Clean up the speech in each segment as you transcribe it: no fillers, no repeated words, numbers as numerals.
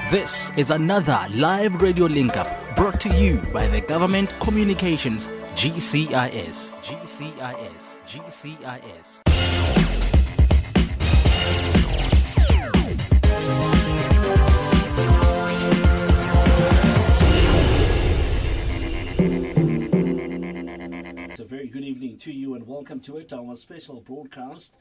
This is another live radio link-up brought to you by the Government Communications GCIS. GCIS. GCIS. A very good evening to you and welcome to it, our special broadcast.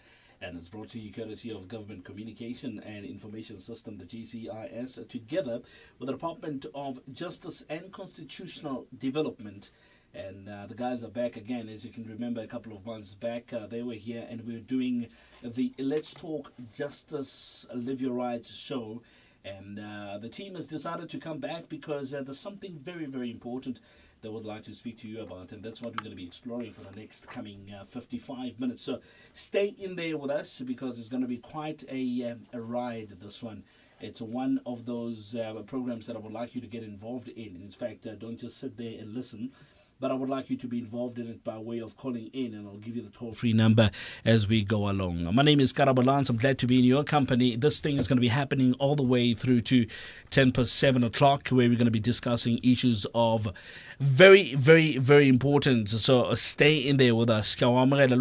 And it's brought to you courtesy of Government Communication and Information System, the GCIS, together with the Department of Justice and Constitutional Development. And the guys are back again. As you can remember, a couple of months back, they were here and we were doing the Let's Talk Justice, Live Your Rights show. And the team has decided to come back because there's something very, very important they would like to speak to you about, and that's what we're going to be exploring for the next coming 55 minutes. So stay in there with us because it's going to be quite a ride, this one. It's one of those programs that I would like you to get involved in. In fact, don't just sit there and listen, but I would like you to be involved in it by way of calling in, and I'll give you the toll-free number as we go along. My name is Kambula. I'm glad to be in your company. This thing is going to be happening all the way through to 7 o'clock, where we're going to be discussing issues of very, very, very important. So stay in there with us. Government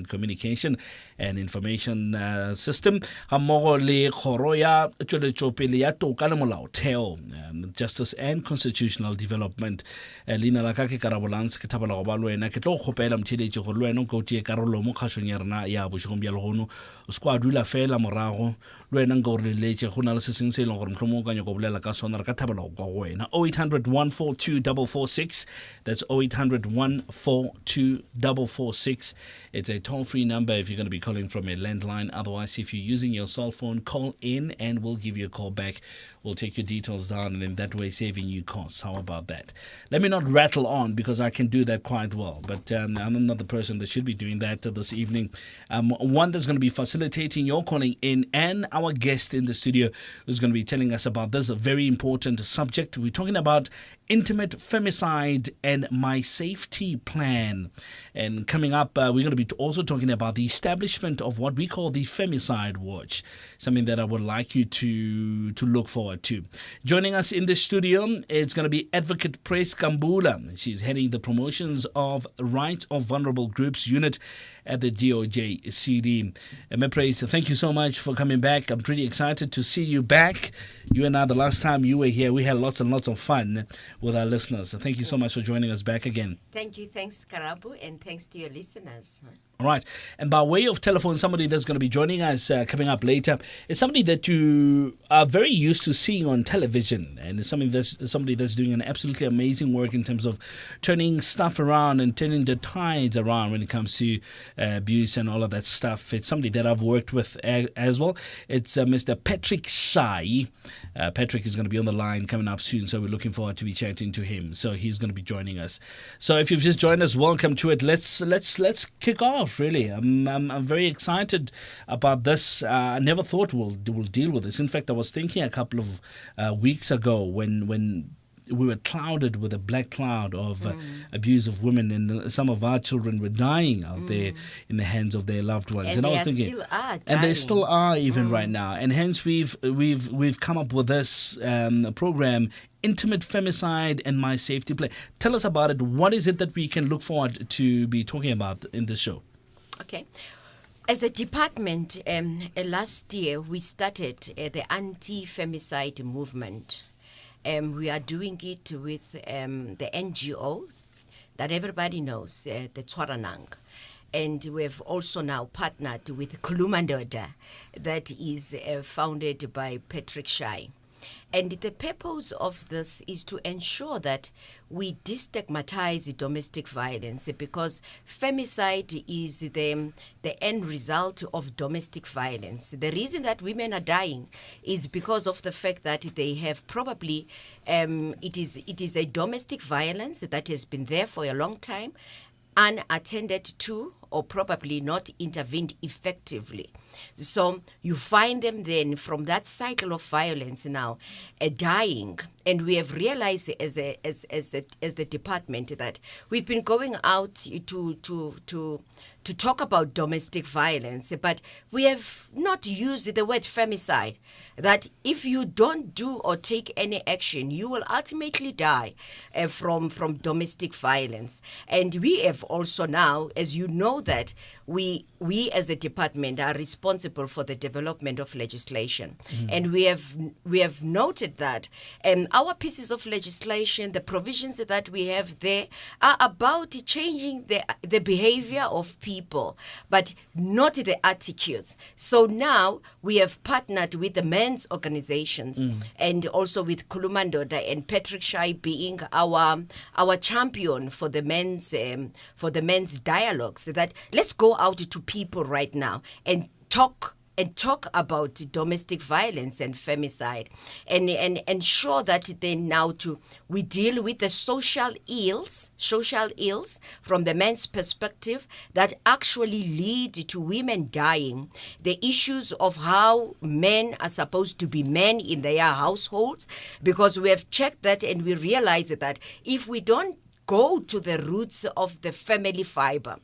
Communication and Information System. Justice and Constitutional Development. Lina la ka ke karabolans ke thabela go ba le wena ke tlo khopela mtheletše go le wena go tie karolo mo khashong ya rena ya bošegong bja legono o se kwa dula fela morago le wena nka gore letse go na le se seng se leng gore mhlomo ka nyako bolela ka sona re ka thabela go kwa go wena 0800 142 446. That's 0800 142 446. It's a toll-free number if you're going to be calling from a landline. Otherwise, if you're using your cell phone, call in and we'll give you a call back. We'll take your details down and in that way saving you costs. How about that? Let me not rattle on because I can do that quite well, but I'm not the person that should be doing that this evening. One that's going to be facilitating your calling in, and our guest in the studio who's going to be telling us about this very important subject. We're talking about intimate femicide and my safety plan. And coming up, we're going to be also talking about the establishment of what we call the Femicide Watch, something that I would like you to look forward to. Joining us in the studio, it's going to be Advocate Praise Kambula. She's heading the Promotions of Rights of Vulnerable Groups unit at the DOJ-CD. Praise, thank you so much for coming back. I'm pretty excited to see you back. You and I, the last time you were here, we had lots and lots of fun with our listeners. So thank you so much for joining us back again. Thank you. Thanks, Karabu, and thanks to your listeners. All right. And by way of telephone, somebody that's going to be joining us coming up later is somebody that you are very used to seeing on television. And it's somebody that's doing an absolutely amazing work in terms of turning stuff around and turning the tides around when it comes to abuse and all of that stuff. It's somebody that I've worked with as well. It's Mr. Patrick Shai. Patrick is going to be on the line coming up soon, so we're looking forward to be chatting to him. So he's going to be joining us. So if you've just joined us, welcome to it. Let's kick off. Really, I'm very excited about this. I never thought we'll deal with this. In fact, I was thinking a couple of weeks ago when we were clouded with a black cloud of abuse of women, and some of our children were dying out there in the hands of their loved ones. And I was thinking, and they still are even right now. And hence we've come up with this program, Intimate Femicide and My Safety Plan. Tell us about it. What is it that we can look forward to be talking about in this show? Okay. As a department, last year we started the Anti-Femicide movement. We are doing it with the NGO that everybody knows, the Tshwaranang. And we have also now partnered with Kulumandoda, that is founded by Patrick Shai. And the purpose of this is to ensure that we destigmatize domestic violence, because femicide is the end result of domestic violence. The reason that women are dying is because of the fact that they have probably, it is a domestic violence that has been there for a long time, unattended to, or probably not intervened effectively. So you find them then from that cycle of violence now dying. And we have realized as the department that we've been going out to talk about domestic violence, but we have not used the word femicide, that if you don't do or take any action, you will ultimately die from domestic violence. And we have also now, as you know, that we as the department are responsible for the development of legislation. And we have noted that our pieces of legislation, the provisions that we have there, are about changing the behavior of people, but not the attitudes. So now we have partnered with the men's organizations and also with Kulumandoda and Patrick Shai being our champion for the men's dialogues, that let's go out to people right now and talk about domestic violence and femicide, and ensure that then now we deal with the social ills from the men's perspective that actually lead to women dying, the issues of how men are supposed to be men in their households, because we have checked that and we realize that if we don't go to the roots of the family fiber,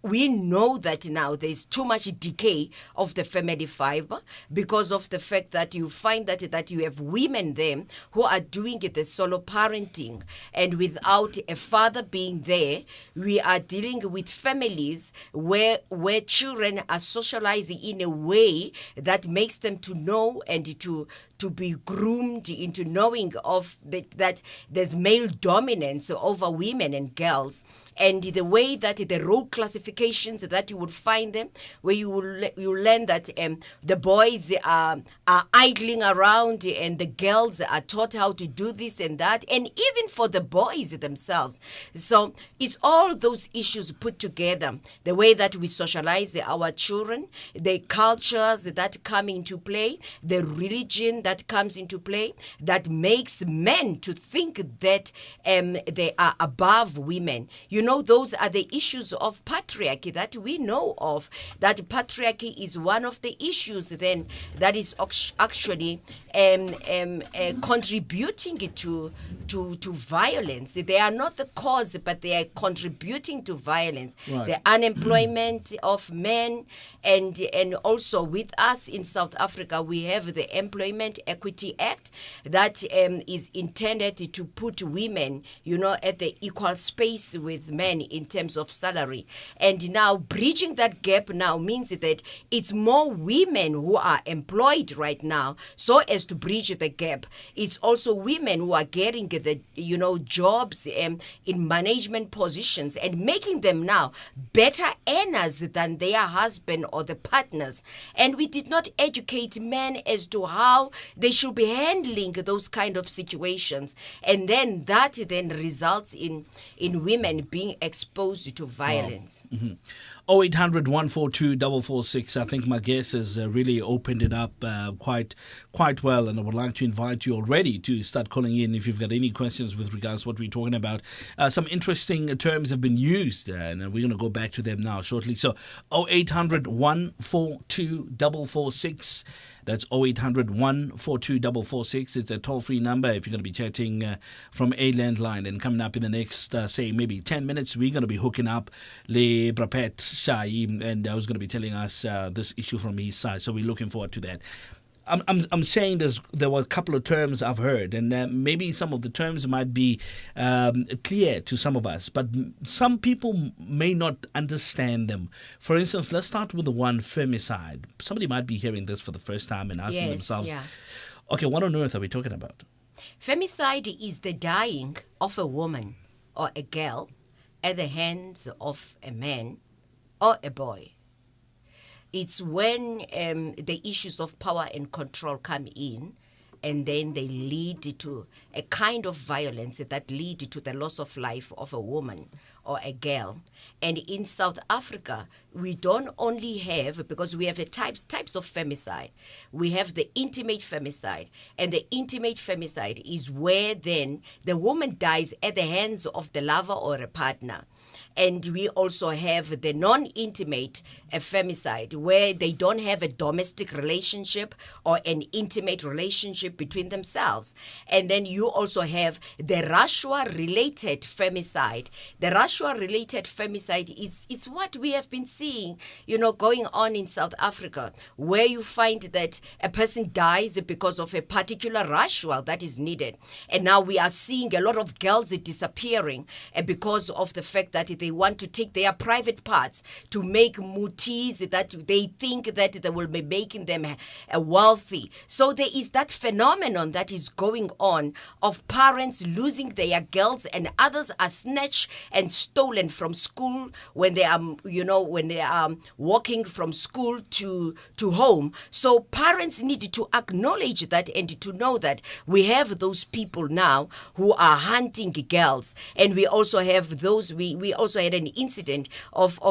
we know that now there's too much decay of the family fiber because of the fact that you find that you have women there who are doing the solo parenting, and without a father being there, we are dealing with families where children are socializing in a way that makes them to know and to be groomed into knowing of that there's male dominance over women and girls, and the way that the role classifications that you would find them, where you learn that the boys are idling around and the girls are taught how to do this and that, and even for the boys themselves. So it's all those issues put together, the way that we socialize our children, the cultures that come into play, the religion that comes into play, that makes men to think that they are above women. You know, those are the issues of patriarchy that we know of, that patriarchy is one of the issues then that is actually contributing to violence. They are not the cause, but they are contributing to violence. Right. The unemployment of men, and also with us in South Africa, we have the Employment Equity Act that is intended to put women, at the equal space with men in terms of salary. And now bridging that gap now means that it's more women who are employed right now, so as to bridge the gap. It's also women who are getting the jobs in management positions and making them now better earners than their husband or the partners. And we did not educate men as to how they should be handling those kind of situations, and then that then results in women being exposed to violence. Wow. 0800 142 446. I think my guest has really opened it up quite well, and I would like to invite you already to start calling in if you've got any questions with regards to what we're talking about. Some interesting terms have been used, and we're going to go back to them now shortly. So 0800 142 446. That's 0800 142 446. It's a toll-free number if you're going to be chatting from a landline. And coming up in the next, say, maybe 10 minutes, we're going to be hooking up Le Brapet Shai, and I was going to be telling us this issue from his side. So we're looking forward to that. I'm saying there were a couple of terms I've heard, and maybe some of the terms might be clear to some of us, but some people may not understand them. For instance, let's start with the one femicide. Somebody might be hearing this for the first time and asking themselves, okay, what on earth are we talking about? Femicide is the dying of a woman or a girl at the hands of a man or a boy. It's when the issues of power and control come in, and then they lead to a kind of violence that lead to the loss of life of a woman or a girl. And in South Africa, we don't only have, because we have the types of femicide, we have the intimate femicide. And the intimate femicide is where then the woman dies at the hands of the lover or a partner. and we also have the non-intimate femicide, where they don't have a domestic relationship or an intimate relationship between themselves. And then you also have the Rashwa-related femicide. The Rashwa-related femicide is what we have been seeing, going on in South Africa, where you find that a person dies because of a particular Rashwa that is needed. And now we are seeing a lot of girls disappearing because of the fact that they want to take their private parts to make mutis that they think that they will be making them wealthy. So there is that phenomenon that is going on of parents losing their girls, and others are snatched and stolen from school when they are walking from school to home. So parents need to acknowledge that and to know that we have those people now who are hunting girls. And we also have those, we also had an incident of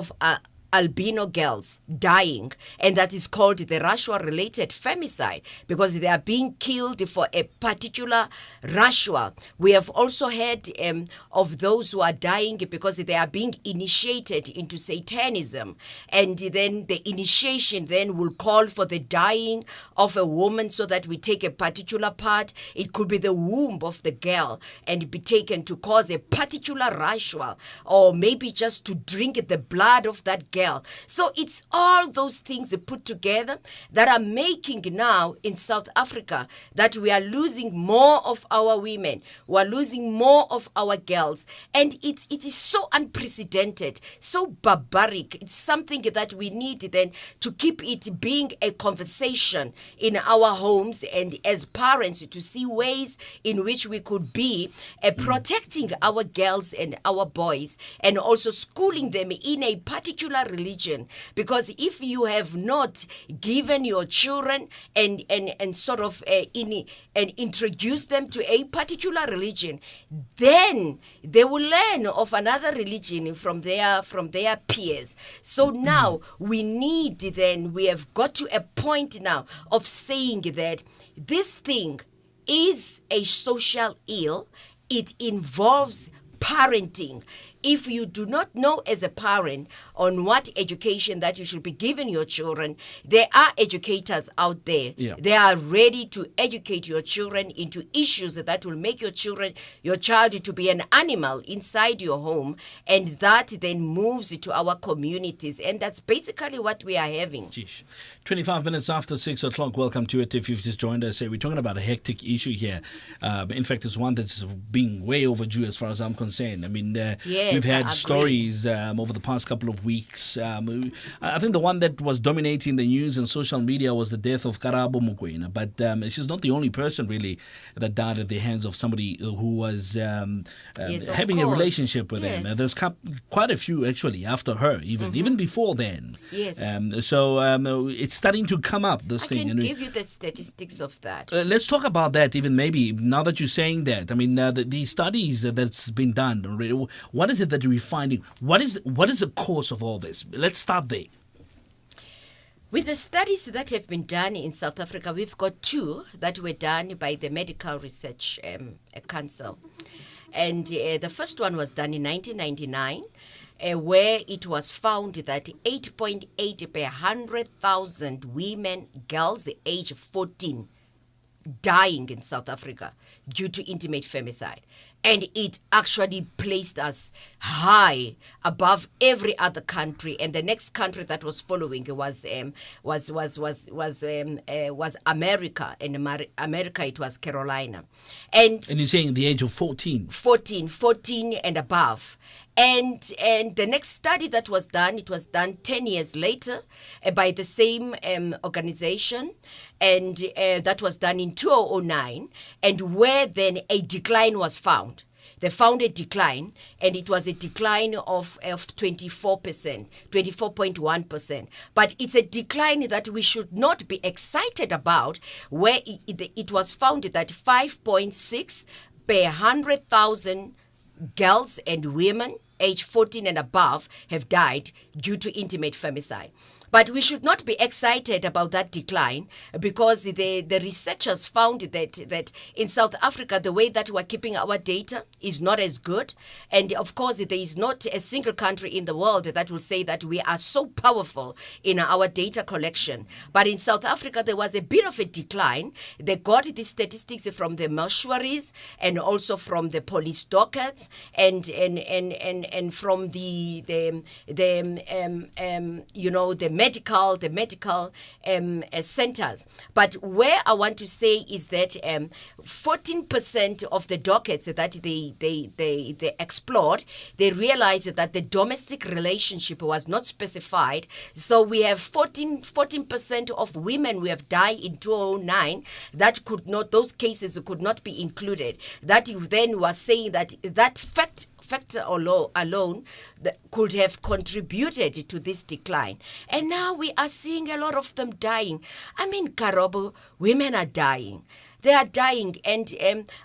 albino girls dying, and that is called the Rashwa-related femicide, because they are being killed for a particular Rashwa. We have also heard of those who are dying because they are being initiated into Satanism, and then the initiation then will call for the dying of a woman so that we take a particular part. It could be the womb of the girl and be taken to cause a particular Rashwa, or maybe just to drink the blood of that girl. So it's all those things put together that are making now in South Africa that we are losing more of our women, we are losing more of our girls, and it is so unprecedented, so barbaric. It's something that we need then to keep it being a conversation in our homes and as parents, to see ways in which we could be protecting our girls and our boys, and also schooling them in a particular religion. Because if you have not given your children and sort of introduced them to a particular religion, then they will learn of another religion from their peers. So now we have got to a point now of saying that this thing is a social ill. It involves parenting. If you do not know as a parent on what education that you should be giving your children, there are educators out there. Yeah. They are ready to educate your children into issues that will make your child to be an animal inside your home, and that then moves to our communities. And that's basically what we are having. Jeez. 25 minutes after 6 o'clock. Welcome to it. If you've just joined us, we're talking about a hectic issue here. In fact, it's one that's being way overdue as far as I'm concerned. I mean, Yes, we've had I agree. stories over the past couple of weeks. I think the one that was dominating the news and social media was the death of Karabo Mokoena. But she's not the only person, really, that died at the hands of somebody who was Yes, of having a course. relationship with Yes. him. There's quite a few, actually, after her, even before then. Yes. So it's starting to come up, this I thing. can And give you the statistics of that. let's talk about that, even maybe now that you're saying that. I mean, the studies that's been done. What is it that we're finding? What is the cause of all this? Let's start there. With the studies that have been done in South Africa, we've got two that were done by the Medical Research Council. And the first one was done in 1999, where it was found that 8.8 per 100,000 women, girls age 14, dying in South Africa due to intimate femicide. And it actually placed us high above every other country. And the next country that was following was America. And America, it was Carolina. And you're saying the age of 14. 14 and above. And the next study that was done, it was done 10 years later by the same organization, and that was done in 2009, and where then a decline was found. They found a decline, and it was a decline of 24%, 24.1%. But it's a decline that we should not be excited about, where it was found that 5.6 per 100,000 girls and women aged 14 and above have died due to intimate femicide. But we should not be excited about that decline, because the researchers found that in South Africa, the way that we're keeping our data is not as good. And of course, there is not a single country in the world that will say that we are so powerful in our data collection. But in South Africa, there was a bit of a decline. They got the statistics from the mortuaries and also from the police dockets and from the medical centers. But where I want to say is that 14% of the dockets that they explored, they realized that the domestic relationship was not specified. So we have 14% of women who have died in 2009 that could not, those cases could not be included. That then was saying that factor alone that could have contributed to this decline. And now we are seeing a lot of them dying. I mean, Karobo, women are dying. They are dying. And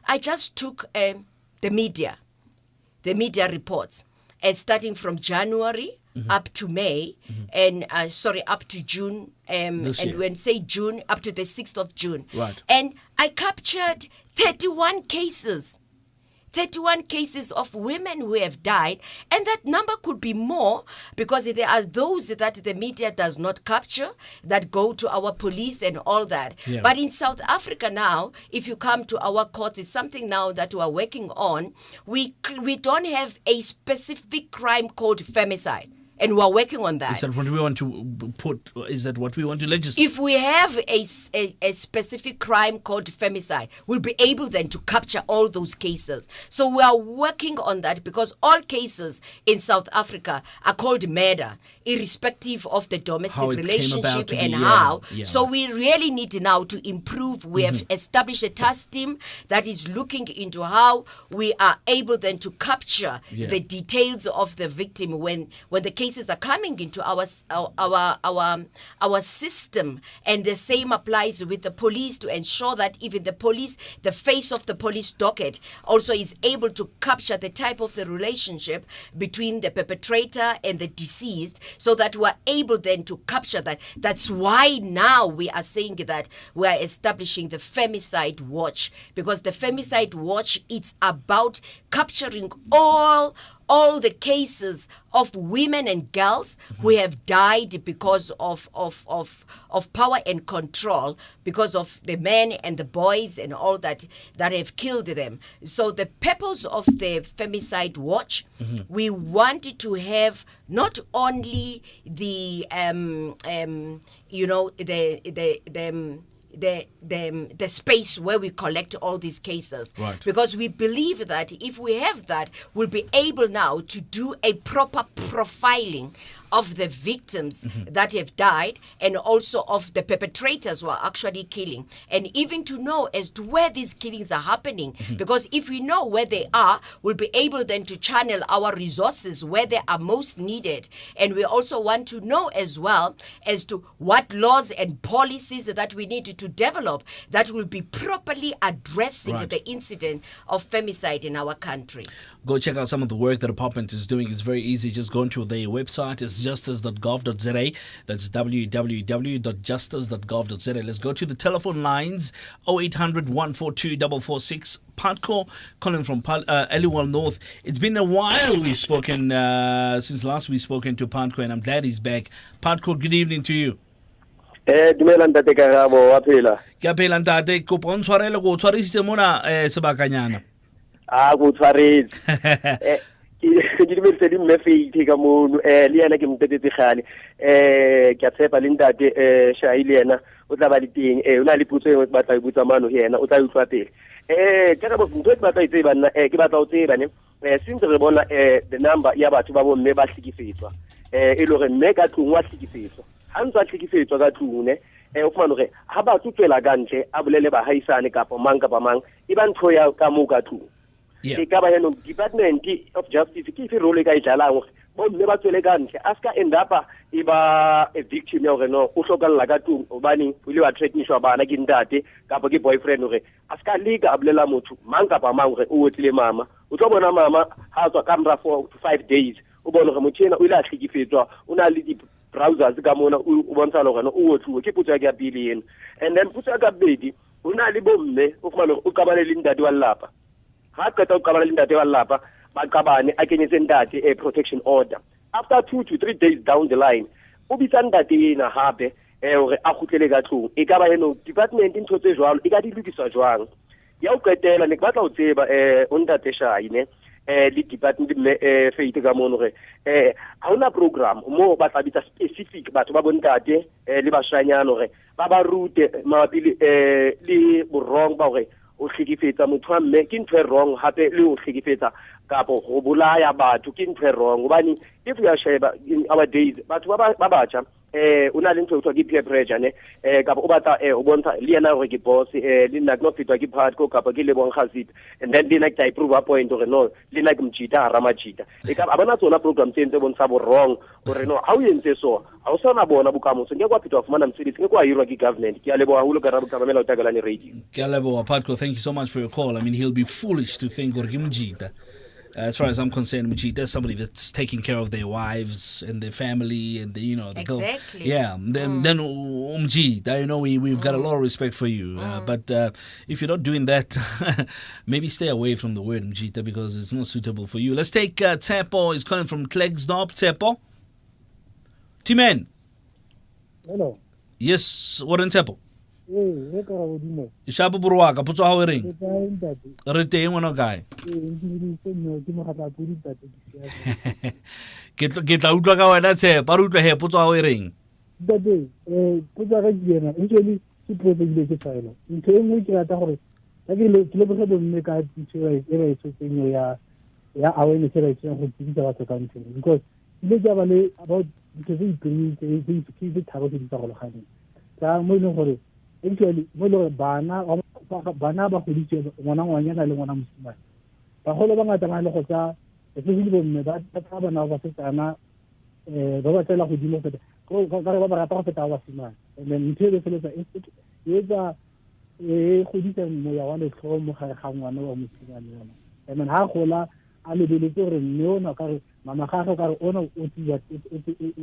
I just took the media reports, and starting from January up to May, and up to June, and when say June, up to the 6th of June. Right. And I captured 31 cases of women who have died, and that number could be more, because there are those that the media does not capture that go to our police and all that. Yeah. But in South Africa now, if you come to our courts, it's something now that we are working on. We don't have a specific crime called femicide. And we're working on that. Is that what we want to put? Is that what we want to legislate? If we have a specific crime called femicide, we'll be able then to capture all those cases. So we are working on that, because all cases in South Africa are called murder, irrespective of the domestic relationship and how. Yeah. So we really need now to improve. We have established a task team that is looking into how we are able then to capture the details of the victim when the cases are coming into our system. And the same applies with the police, to ensure that even the police, the face of the police docket, also is able to capture the type of the relationship between the perpetrator and the deceased, so that we're able then to capture that. That's why now we are saying that we are establishing the Femicide Watch, because the Femicide Watch, it's about capturing all the cases of women and girls who have died because of power and control, because of the men and the boys and all that have killed them. So the purpose of the Femicide Watch, we wanted to have not only the the space where we collect all these cases, right, because we believe that if we have that, we'll be able now to do a proper profiling of the victims that have died, and also of the perpetrators who are actually killing, and even to know as to where these killings are happening. Because if we know where they are, we'll be able then to channel our resources where they are most needed. And we also want to know as well as to what laws and policies that we need to develop that will be properly addressing the incident of femicide in our country. Go check out some of the work that the department is doing. It's very easy. Just go into their website. It's justice.gov.za. That's www.justice.gov.za. Let's go to the telephone lines. 0800 142 446. Partco calling from Eliwal North. It's been a while we've spoken, since last we've spoken to Partco, and I'm glad he's back. Partco, good evening to you. Dumela ntate ka bo wa phela. Ke a phela ntate, kopo o ntshwarele go tshwarisitse mona sebakanyana. Go tshwaretse. Ke dimetse di mmefeiti ka mono le yena ke mtetetse gale ke a tshepa le ntate sha ile yena o tla ba di teng o na le putso e mo batla ibutsa mano yena o tla utlwa pele ke ka bo ntwe batla itse bana ke batla o tseba ne since re bona the number ya batho ba bo mme ba hlikifetswa e lo re mme ka tlung wa hlikifetswa ha ntse a hlikifetswa ka tlung ne o fumana re ha ba tswela ka ntle a bolele ba haisane kapa mang e ba ntho ya ka mo ka tlung. Ke ka ba yeno Department of Justice ke fe role ka e jalang bo mme ba tswele ka ntle a ska end up e ba a victim ya gore no o hlokalla ka tung o bani o ile wa threatenishwa bana ke ntate kapa ke boyfriend gore a ska liga a bolela motho mang kapa mang gore o otlile mama o tlo bona mama ha tswa ka mra 4 to 5 days o bona gore motho ena o ile a hlikifetswa o na le di browsers ka mona o bontsha le gore o otluwe ke potso ya ka pele eno. And then potso ya ka bedi o na le bomme o fumana o qabane le ntate wa lelapa. Ha qeta o qabane le ntate wa lelapa ba qabane a kenyetse ntate a protection order. After 2 to 3 days down the line o bitsa ntate ena hape gore a khutlele ka tlong e ka ba eno department ntho tse jwalo e ka di lokiswa jwang. Ya o qetela ne batla o tseba o ntate Shaine le department faith ka mono re ha una program mo ba tla bitsa specific batho ba bontate le bashanyana hore ba ba rute mabapi le borong ba hore o hlekefetsa motho wa mme ke ntho e wrong hape le o hlekefetsa kapo go bolaya batho ke ntho e wrong gobane if you are sheba in our days batho ba batjha o na le ntho ke peer pressure ne kapo o batla o bontsha le yena gore ke boss le nna no fitwa ke part ko kapo ke le bon khasip and then le like prove a point gore no le like mchita ra machita e ka abana tsona program tsentse bontsha bo wrong gore no how yentse so ha o sana bona bokamoso nke kwa fitwa fumana mtsebetsi nke kwa hirwa ke government ke a leboga holo ka rabu kamela o tagalane radio ke a leboga Patko. Thank you so much for your call. I mean, he'll be foolish to think gore ke mjita. As far as I'm concerned, Mujita is somebody that's taking care of their wives and their family and the exactly. Then Mujita, we've got a lot of respect for you. But if you're not doing that, maybe stay away from the word Mujita because it's not suitable for you. Let's take Tsepo. He's calling from Klegsdorp. Tsepo. Timen. Hello. Yes, what in Tsepo? Re ka go dimo. Ishapo burwaka putso ha o reng? Ntate. Re teng wena gae? Ke mo gata pudi ntate. Ke tla utlwa ka wena Tshepa, re utlwa he putso ha o reng? Ntate, potsa ga diena, actually ke profile ke tsaya. Ntho e nngwe ke rata gore ka ke le bogebo mme ka tsela e ba e tsotseng ya awareness e tseng go tsitsa batho ka ntse because ile ja ba le about because e ke tharo ke ditsa go le gane. Ka mo ile gore actually mo le bana ba goditse ngwana le ngwana mosimane ba golo ba ngata ba le go tsa especially bomme ba bana ba fetana ba ba tsela go dimo feta go ba rata go feta ba simane and then ntse le feletsa etsa goditse moya wa le tlhomo ga ngwana wa mosimane yona and then ha gola a le beletse gore mme ona ka re mama ga ga re ona o tsia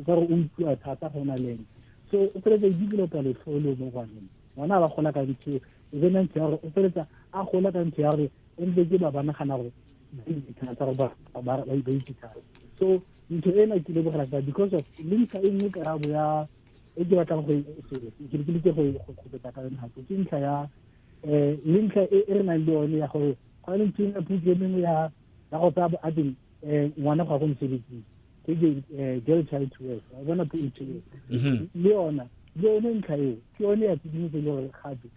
ka re o ntwa thata gona leng so o feletsa di develop le tlholo mo gwaneng ngwana ba gola ka dithe even ntse ya gore o feletsa a gola ka ntse ya gore ntse ke ba bana gana gore ba itse so ntho ena ke le bogata because of linka e nngwe karabo ya e ke batla go go beta ka nna ke ntlha ya linka e re nang le yone ya gore ga le ntse e putse mengwe ya go tsaba a ding ngwana ga go mosebetsi ke girl child to work I bona to eat le yona ntlha e ke yone ya tsedi le gore gape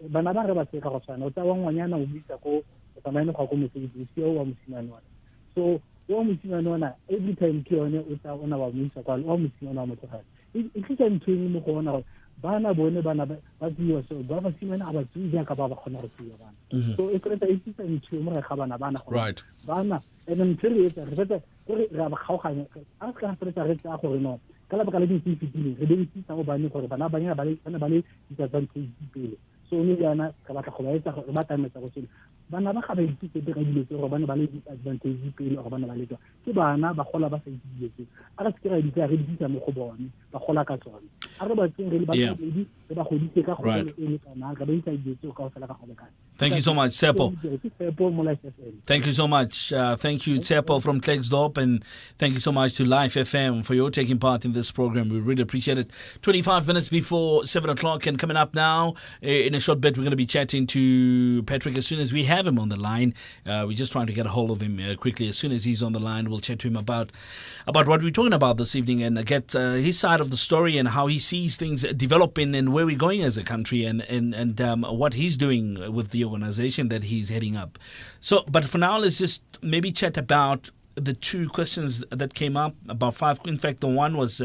bana ba re ba tseka go tsana o tsa ngwanyana o bitsa ko tsamane go mosebetsi se o wa mosimane wana so o mosimane wana every time ke yone o tsa ona wa moisa kwa o mosimane wa motho e tlisa ntho e mo go bona gore bana bone bana ba tsiwa so ba ba simane a ba tsiwa ka ba kgona go tsiwa bana so e tsela e tlisa ntho mo re ga bana go bana and then tshwere etsa re fetsa gore ra ba kgaoganya a ka fetsa re tsa gore no ka la baka le di fitile re di tsitsa go bana gore bana ba le disadvantage pele so ne yana ka batla go ba etsa go ba tametsa go tsela bana ba ga ba itse ke ka dilo tse go bana ba le disadvantage pele go bana ba le ke bana ba gola ba sa itse a re se re di tsa mo go bone ba gola ka tsone a re ba tseng re le ba di ba goditse ka go le e le kana ka ba itse ditso ka fela ka go lekana. Thank you so much, Tsepo. Thank you so much. Thank you, Tsepo from Klegsdorp, and thank you so much to Life FM for your taking part in this program. We really appreciate it. 25 minutes before 7 o'clock, and coming up now, in a short bit, we're going to be chatting to Patrick as soon as we have him on the line. We're just trying to get a hold of him quickly. As soon as he's on the line, we'll chat to him about what we're talking about this evening and get his side of the story and how he sees things developing and where we're going as a country and what he's doing with the organization that he's heading up. So, but for now, let's just maybe chat about the two questions that came up, about five. In fact, the one was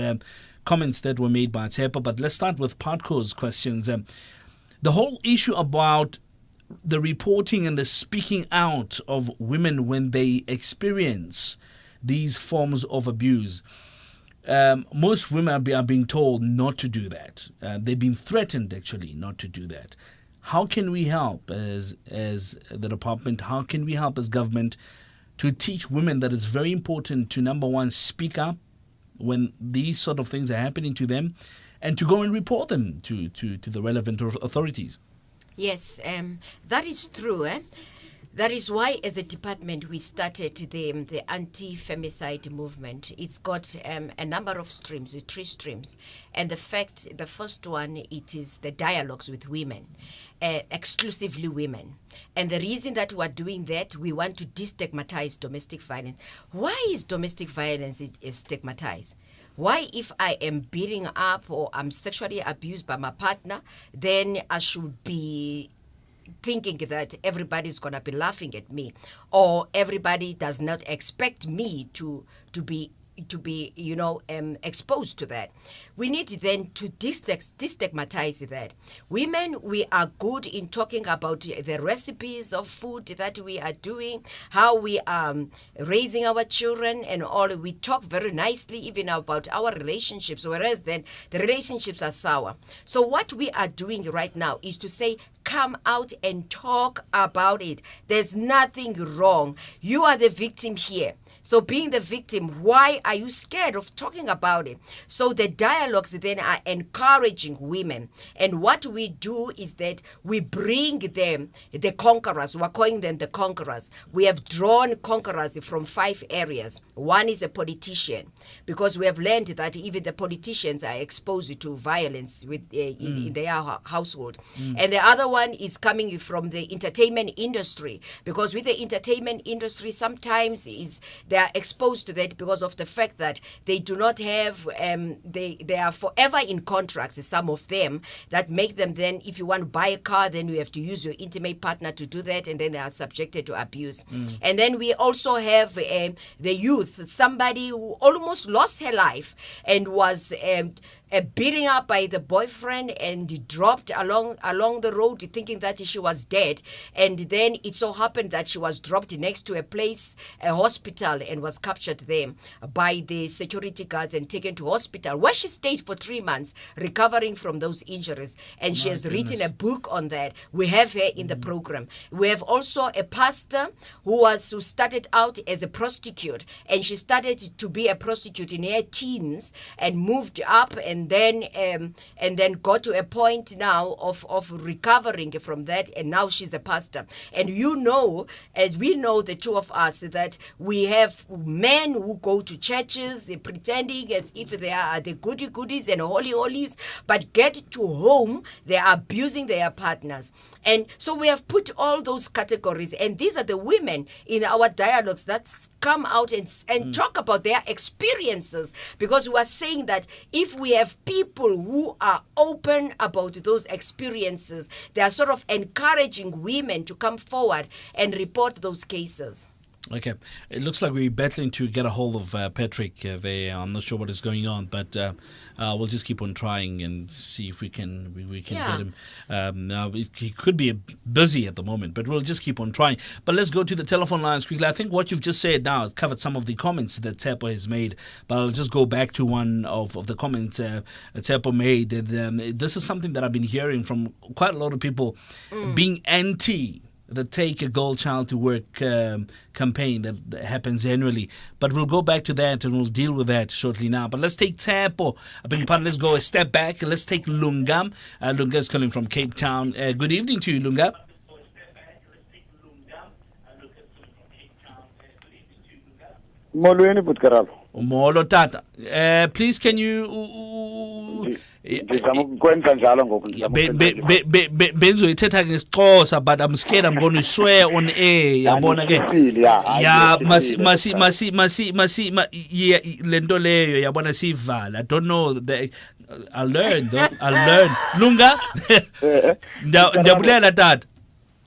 comments that were made by Tsepa, but let's start with Patko's questions. The whole issue about the reporting and the speaking out of women when they experience these forms of abuse. Most women are being told not to do that. They've been threatened, actually, not to do that. How can we help as the department? How can we help as government to teach women that it's very important to, number one, speak up when these sort of things are happening to them, and to go and report them to the relevant authorities. Yes, that is true. That is why, as a department, we started the anti-femicide movement. It's got a number of streams, 3 streams. And the first one, it is the dialogues with women, exclusively women. And the reason that we're doing that, we want to destigmatize domestic violence. Why is domestic violence stigmatized? Why, if I am beating up or I'm sexually abused by my partner, then I should be thinking that everybody's going to be laughing at me, or everybody does not expect me to be exposed to that. We need then to destigmatize that. Women, we are good in talking about the recipes of food that we are doing, how we are raising our children and all. We talk very nicely even about our relationships, whereas then the relationships are sour. So what we are doing right now is to say, come out and talk about it. There's nothing wrong. You are the victim here. So being the victim, why are you scared of talking about it? So the dialogues then are encouraging women. And what we do is that we bring them, the conquerors, we're calling them the conquerors. We have drawn conquerors from 5 areas. One is a politician, because we have learned that even the politicians are exposed to violence in their household. And the other one is coming from the entertainment industry, because with the entertainment industry, sometimes they are exposed to that because of the fact that they do not have, they are forever in contracts, some of them, that make them then, if you want to buy a car, then you have to use your intimate partner to do that, and then they are subjected to abuse. And then we also have the youth, somebody who almost lost her life and was beaten up by the boyfriend and dropped along the road thinking that she was dead. And then it so happened that she was dropped next to a hospital, and was captured there by the security guards and taken to hospital, where she stayed for 3 months recovering from those injuries. And she has written a book on that. We have her in the program. We have also a pastor who started out as a prostitute, and she started to be a prostitute in her teens and moved up, and then got to a point now of recovering from that, and now she's a pastor. And as we know, the two of us, that we have men who go to churches pretending as if they are the goodies and holies, but get to home, they are abusing their partners. And so we have put all those categories, and these are the women in our dialogues that come out and talk about their experiences, because we are saying that if we have people who are open about those experiences, they are sort of encouraging women to come forward and report those cases. Okay. It looks like we're battling to get a hold of Patrick there. I'm not sure what is going on, but we'll just keep on trying and see if we can get him. He could be busy at the moment, but we'll just keep on trying. But let's go to the telephone lines quickly. I think what you've just said now covered some of the comments that Tsepo has made, but I'll just go back to one of the comments Tsepo made. This is something that I've been hearing from quite a lot of people being anti the Take a Girl Child to Work campaign that happens annually. But we'll go back to that and we'll deal with that shortly now. But let's take Tsepo. I beg your pardon, let's go a step back. Let's take Lunga. Lunga is calling from Cape Town. Good evening to you, Lunga. Molo Tata. Please, can you... benzo ithetha ngesixhosa, but I'm scared I'm going to swear on air. Yabona ke ya lento leyo yabona sivala. I don't know, I'll learn though. Lunga ndiyabulela tata.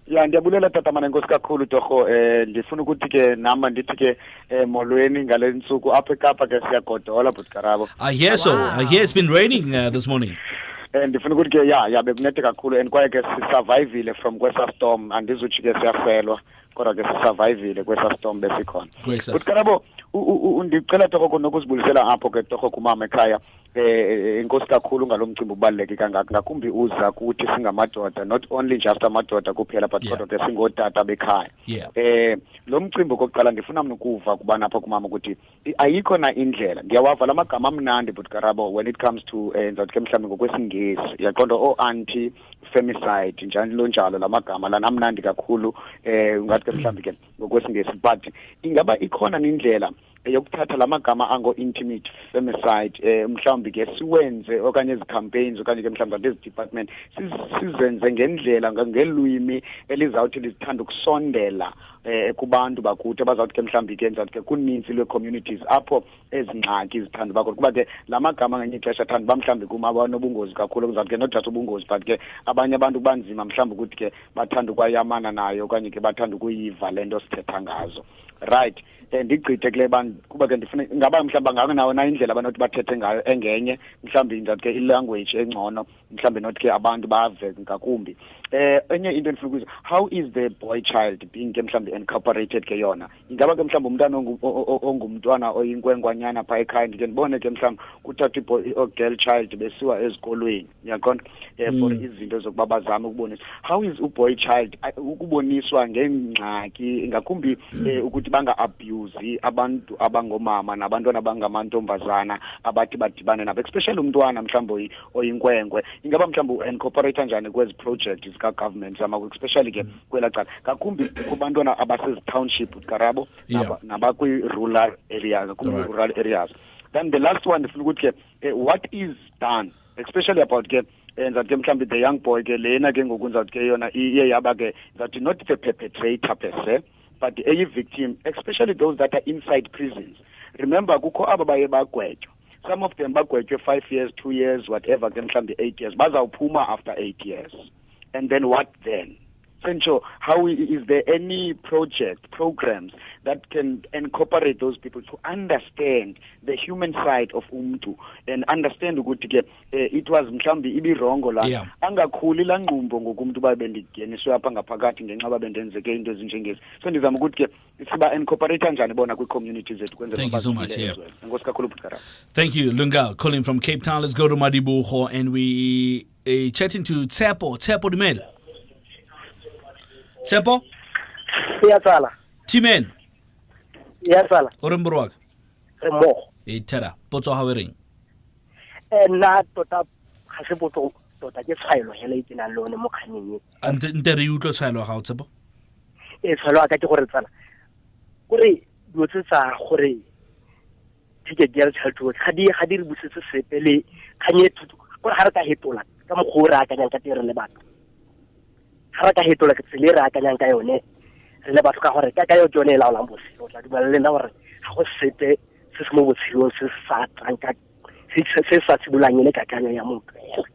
Ya ndiyabulela tata mana nkosi kakhulu torho. Ndifuna ukuthi ke nama ndithi ke molweni ngale nsuku apha eKapa ke siyagodola butkarabo. I hear so. I hear it's been raining this morning. Ndifuna ukuthi ke ya bekunethe kakhulu and kwaye ke survivile from kwesa storm, andizuthi ke siyafelwa kodwa ke survivile kwesa storm besikhona. Butkarabo ndicela torho nokusibulisela apho ke torho kumama ekhaya. inkosi kakhulu ngalomcimbi ubaluleke kangaka ngakumbi uza kuthi singamadoda, not only just amadoda kuphela but kodwa ke singotata bekhaya. Lo mcimbi kokuqala ndifuna mna ukuva kuba napha kumama ukuthi ayikho na indlela. Ndiyawava la magama amnandi but Karabo when it comes to nzathi ke mhlawumbi ngokwesingesi yaqonda anti-femicide njalo la magama lana amnandi kakhulu ungathi ke mhlawumbi ke ngokwesingesi, but ingaba ikhona indlela yokuthatha la magama ango-intimate femicide mhlawumbi ke siwenze okanye ezi-campaigns okanye ke mhlawumbi ezi department sizenze ngendlela ngelwimi elizawuthi lizithanda ukusondela kubantu bakuthi abazawuthi ke mhlawumbi ke nzathi ke kuninzi lwe-communities apho ezingxaki zithanda bakho kuba ke la magama ngenye ixesha thanda mhlawumbi kuma abanobungozi kakhulu kuzawuthi ke not just ubungozi but ke abanye abantu banzima mhlawumbi ukuthi ke bathanda ukwayamana nayo okanye ke bathanda ukuyiva le nto sithetha ngazo, right? Ndigqithe kule bantu kuba ke ndifuna ngaba mhlawumbi nganawo na indlela abanothi bathethe ngayo engenye mhlawumbi nzathi ke i-language engcono mhlawumbi nothi ke abantu bave ngakumbi. Enye into endifuna ukuyiza, how is the boy child being ke mhlawumbi incorporated ke yona? Ingaba ke mhlawumbi umntana ongumntwana oyinkwenkwana pha ekhaya ndike ndibone ke mhlawumbi kuthathwa girl child besiwa ezikolweni yaqonda for izinto zokuba bazame ukubonisa. How is uboy child ukuboniswa ngengxaki ngakumbi ukuthi banga-abuse abantu abangomama nabantwana abangamantombazana abathi badibane nabo, especially umntwana mhlawumbi oyinkwenkwe? Ingaba mhlawumbi u-incorporate njani kwezi projects zika-government especially ke kwela cala ngakumbi kubantwana abasezi-township Karabo nabakwi-rural areas rural areas? Then the last one ndifuna ukuthi ke what is done especially about ke nzathi ke mhlawumbi the young boy ke lena ke ngoku nzathi ke yona iye yaba ke nzathi not the perpetrator per se but a victim, especially those that are inside prisons. Remember kukho aba baye bagwetywa, some of them bagwetywe 5 years, 2 years, whatever ke mhlawumbi 8 years, bazawuphuma after 8 years. And then what then? So how is there any programs that can incorporate those people to understand the human side of umntu and understand ukuthi ke it was mhlawumbi ibirongo la angakhuli la ngqumbo ngokumuntu babendigeniswe apha ngaphakathi ngenxa babendenzeke into ezinjengezi. So ndizama ukuthi ke siba incorporate njani bona kwi-communities zethu kwenza. Thank you so much. Nkosi kakhulu Bhutkara. Thank you Lunga, calling from Cape Town. Let's go to Madibuho and we chatting to Tsepo Dumela. Tsepo? Siyasala. Timen? Siyasala. Oremburwak? Remo. Tera, potso ha wereng? Na tota ga se potso tota ke tshwaelo hela itena lone mo khaneng. Nte re utlwa tshwaelo ga o Tsepo? Tshwaelo ka ke gore tsala. Gore dotsetsa gore tike girl child ga di re busetse sepe le khanye thuto gore ha re ka hetola ka mogora ka nyang ka tere le batho. Ha ka hetola ke tsele re akanyang ka yone re le batho ka gore ka yo jone la olang bose o tla dumela nna gore ga go sepe se se mo botshelo se sa tranka se sa tsibulang le kakanyo ya motho.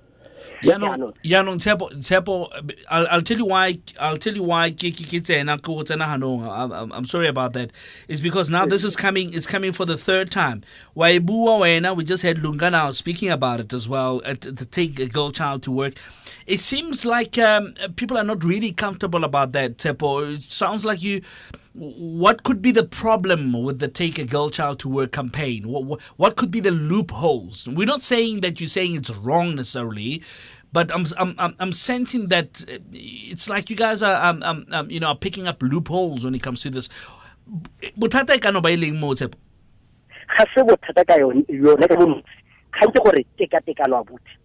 Yaanong Tshepo, I'll tell you why ke tsena go tsena hanong. I'm sorry about that. It's because now this is coming for the third time. Waibua wena, we just had Lunga now speaking about it as well, to take a girl child to work. It seems like people are not really comfortable about that, Tshepo. It sounds like what could be the problem with the Take a Girl Child to Work campaign? What could be the loopholes? We're not saying that you're saying it's wrong necessarily, but I'm sensing that it's like you guys are are picking up loopholes when it comes to this. Bothata ka no ba ileng mo Tshepo? Ga se bothata ka yone ka bontsi. Ga ntse gore teka-tekano abuti.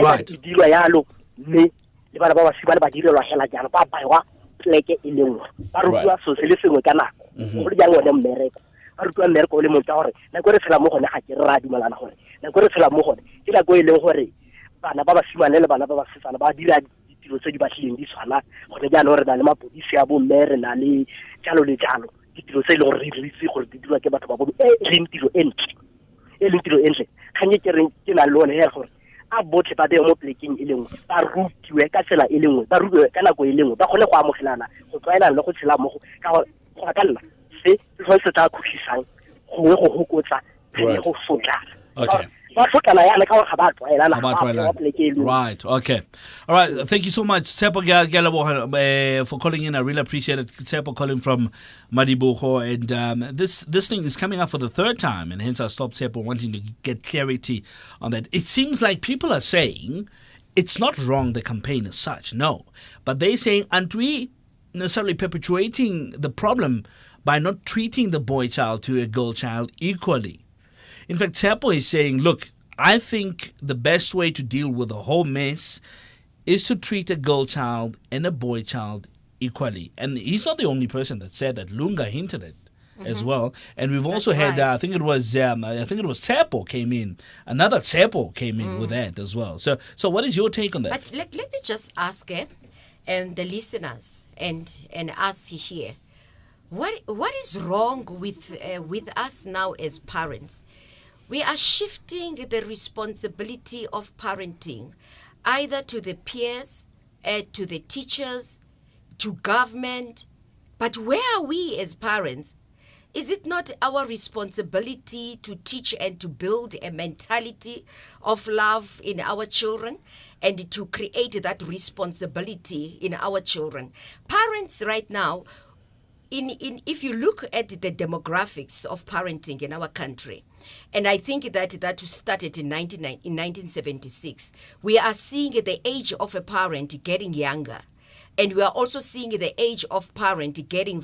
Right. Dirwa yalo mme le bana ba ba sibale ba direlwa hela jana ba baiwa pleke e lengwe ba rutwa so se le sengwe ka nako go jang one mmereko ba rutwa mmereko o le motho gore na go re tshela mo gone ga ke ra dumelana gore na go re tshela mo gone ke la go e leng gore bana ba ba simane le bana ba ba setsana ba dira ditiro tse di batlileng di tshwana gone jaanong re na le mapodisi a bomme re na le jalo le jalo ditiro tse e leng gore re itse gore di dirwa ke batho ba bodu e leng tiro entle kganye ke na le one he gore a botlhe ba be mo plekeng e lengwe ba rutiwe ka tsela e lengwe ba rutiwe ka nako e lengwe ba kgone go amogelana go tlwaelana le go tshela mo ka ka nna se se tla khutlisang gongwe go hokotsa le go sotlana. Right, okay. All right, thank you so much, Tsepo for calling in. I really appreciate it. Tsepo calling from Madibuho, and this thing is coming up for the third time, and hence I stopped Tsepo wanting to get clarity on that. It seems like people are saying it's not wrong, the campaign as such, no. But they're saying, aren't we necessarily perpetuating the problem by not treating the boy child to a girl child equally? In fact, Tsepo is saying, look, I think the best way to deal with the whole mess is to treat a girl child and a boy child equally. And he's not the only person that said that. Lunga hinted it as well. And we've also had, I think it was Tsepo came in. Another Tsepo came in with that as well. So what is your take on that? But let me just ask the listeners and us here, what is wrong with us now as parents? We are shifting the responsibility of parenting either to the peers, to the teachers, to government. But where are we as parents? Is it not our responsibility to teach and to build a mentality of love in our children and to create that responsibility in our children? Parents right now, if you look at the demographics of parenting in our country, and I think that started in 1976, we are seeing the age of a parent getting younger, and we are also seeing the age of parent getting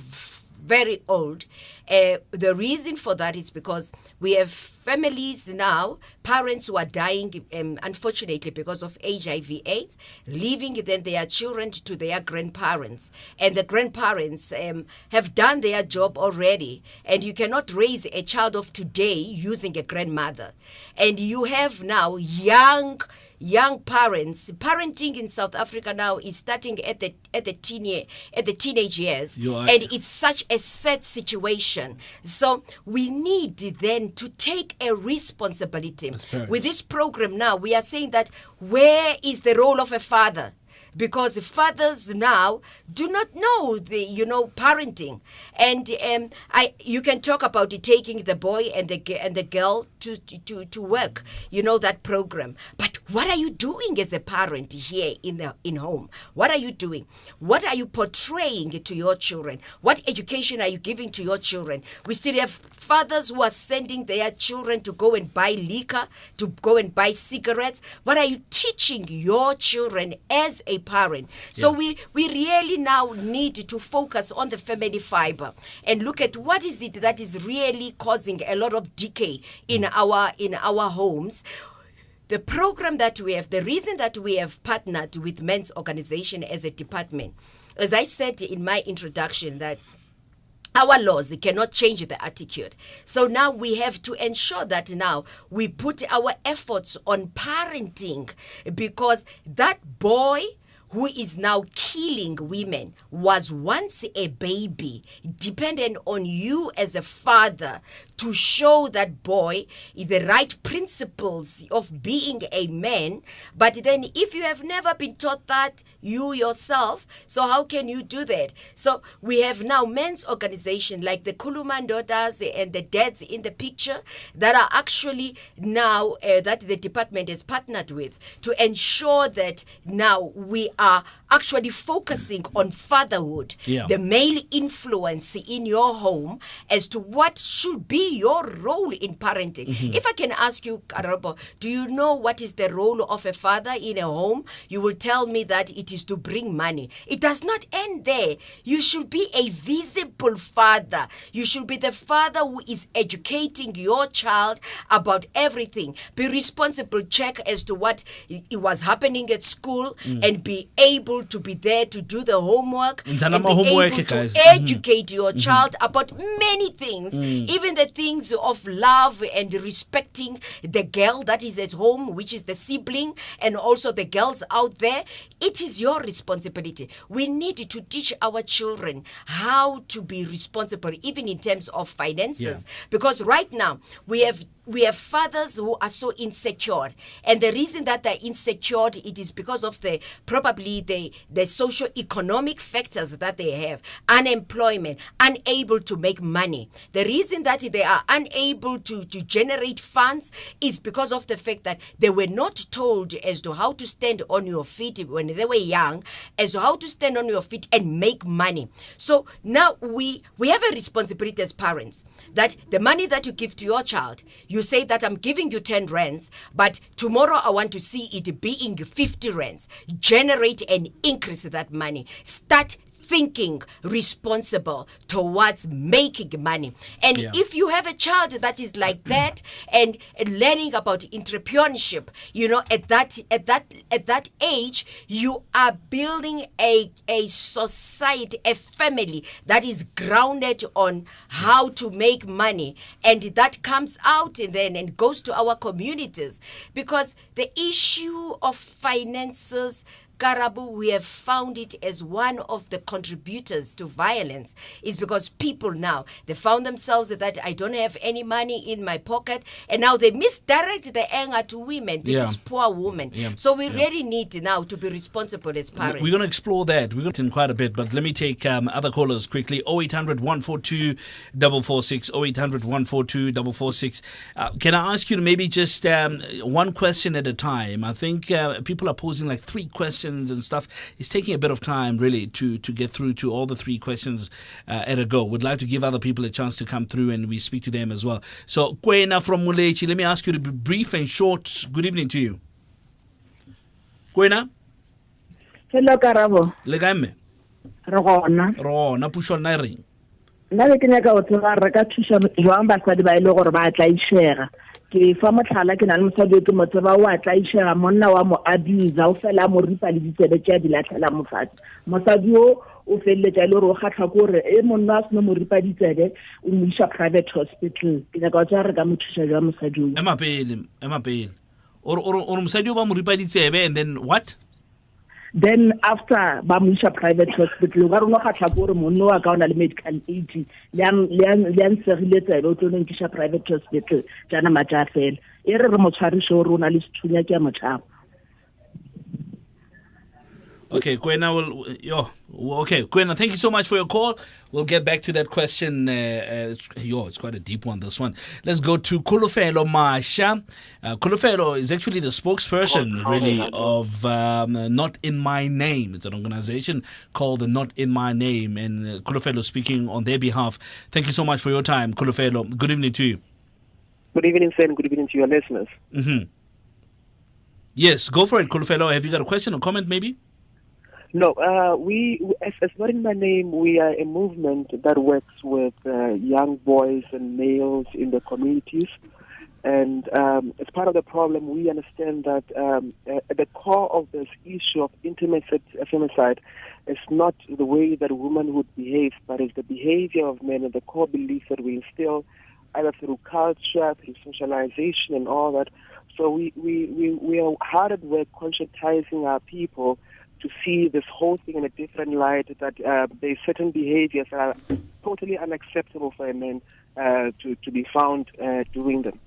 very old. The reason for that is because we have families now, parents who are dying, unfortunately, because of HIV/AIDS, leaving then their children to their grandparents. And the grandparents have done their job already. And you cannot raise a child of today using a grandmother. And you have now young parents. Parenting in South Africa now is starting at the teenage years, and it's such a sad situation. So we need then to take a responsibility. With this program now, we are saying that where is the role of a father? Because fathers now do not know parenting, and you can talk about taking the boy and the girl to work, that program. But what are you doing as a parent here in home? What are you doing? What are you portraying to your children? What education are you giving to your children? We still have fathers who are sending their children to go and buy liquor, to go and buy cigarettes. What are you teaching your children as a parent? So we really now need to focus on the family fiber and look at what is it that is really causing a lot of decay in our homes. The program that we have, the reason that we have partnered with men's organization as a department, as I said in my introduction, that our laws cannot change the attitude. So now we have to ensure that now we put our efforts on parenting, because that boy who is now killing women was once a baby, dependent on you as a father to show that boy the right principles of being a man. But then if you have never been taught that you yourself, so how can you do that? So we have now men's organization like the Kuluman daughters and the dads in the picture that are actually now that the department has partnered with to ensure that now we are actually focusing on fatherhood, the male influence in your home as to what should be your role in parenting. If I can ask you, Karabo, do you know what is the role of a father in a home? You will tell me that it is to bring money. It does not end there. You should be a visible father. You should be the father who is educating your child about everything. Be responsible, check as to what it was happening at school and be able to be there to do the homework and be able to educate your child about many things, even the things of love and respecting the girl that is at home, which is the sibling, and also the girls out there. It is your responsibility. We need to teach our children how to be responsible, even in terms of finances, because right now we have we have fathers who are so insecure, and the reason that they're insecure, it is because of probably the socio-economic factors that they have, unemployment, unable to make money. The reason that they are unable to generate funds is because of the fact that they were not told as to how to stand on your feet when they were young, as to how to stand on your feet and make money. So now we have a responsibility as parents that the money that you give to your child, you say that I'm giving you 10 rands, but tomorrow I want to see it being 50 rands. Generate and increase that money. Start thinking responsible towards making money. And if you have a child that is like that and learning about entrepreneurship, at that age, you are building a society, a family that is grounded on how to make money, and that comes out and goes to our communities, because the issue of finances, Karabu, we have found it as one of the contributors to violence, is because people now, they found themselves that I don't have any money in my pocket, and now they misdirect the anger to women, to this poor woman. So we really need now to be responsible as parents. We're going to explore that. We're going to in quite a bit, but let me take other callers quickly. 0800 142 446, 0800 142 446. Can I ask you to maybe just one question at a time? I think people are posing like 3 questions and stuff. It's taking a bit of time really to get through to all the 3 questions at a go. Would like to give other people a chance to come through and we speak to them as well. So Kwena from Mulechi, let me ask you to be brief and short. Good evening to you. Kwena? Hello Karabo. Le game? Rona pushwa na ring. Nna ke nyaka go tsega re ka thusa jwang basadi ba ile gore ba tla ishega. Ke fa motlhala ke na le mosadi ke motseba wa tla ishega monna wa mo abuse o fela mo ripa le ditsebe tša di latlhela mosadi o felletša ile gore o kgatlha gore monna a seno mo ripa ditsebe o mo isa private hospital. Ke nyaka go tsega re ka mo thusa jwang mosadi o. Ema pele or mosadi o ba mo ripa ditsebe, and then what? Then after ba mo isa private hospital ga rona kgatlha gore monna wa ka ona le medical aid le an segile tsebe o tlo nkisa private hospital jana matša fela re mo tshwarishe gore o na le sethunya ke a motšhaba. Okay, Kwena, Kwena, thank you so much for your call. We'll get back to that question. It's quite a deep one, this one. Let's go to Kulufelo Masha. Kulufelo is actually the spokesperson, really, of Not In My Name. It's an organization called the Not In My Name, and Kulufelo speaking on their behalf. Thank you so much for your time, Kulufelo. Good evening to you. Good evening, Sam. Good evening to your listeners. Mm-hmm. Yes, go for it, Kulufelo. Have you got a question or comment, maybe? No, we as Not In My Name, we are a movement that works with young boys and males in the communities. And as part of the problem, we understand that at the core of this issue of intimate femicide is not the way that women would behave, but it's the behavior of men and the core beliefs that we instill either through culture, through socialization and all that. So we are hard at work conscientizing our people to see this whole thing in a different light, that there's certain behaviors that are totally unacceptable for a man to be found doing them.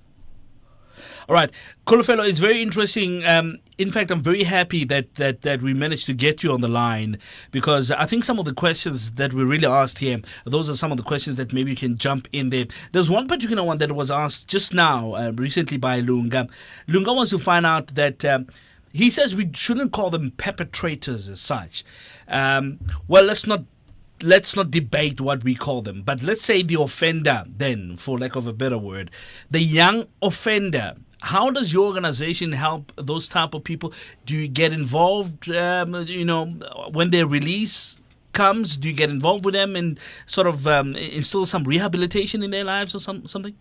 All right. Kulufelo, it's very interesting. In fact, I'm very happy that we managed to get you on the line, because I think some of the questions that we really asked here, those are some of the questions that maybe you can jump in there. There's one particular one that was asked just now, recently by Lunga. Lunga wants to find out that he says we shouldn't call them perpetrators as such. Well, let's not debate what we call them, but let's say the offender then, for lack of a better word, the young offender. How does your organization help those type of people? Do you get involved, when their release comes? Do you get involved with them and sort of instill some rehabilitation in their lives or something?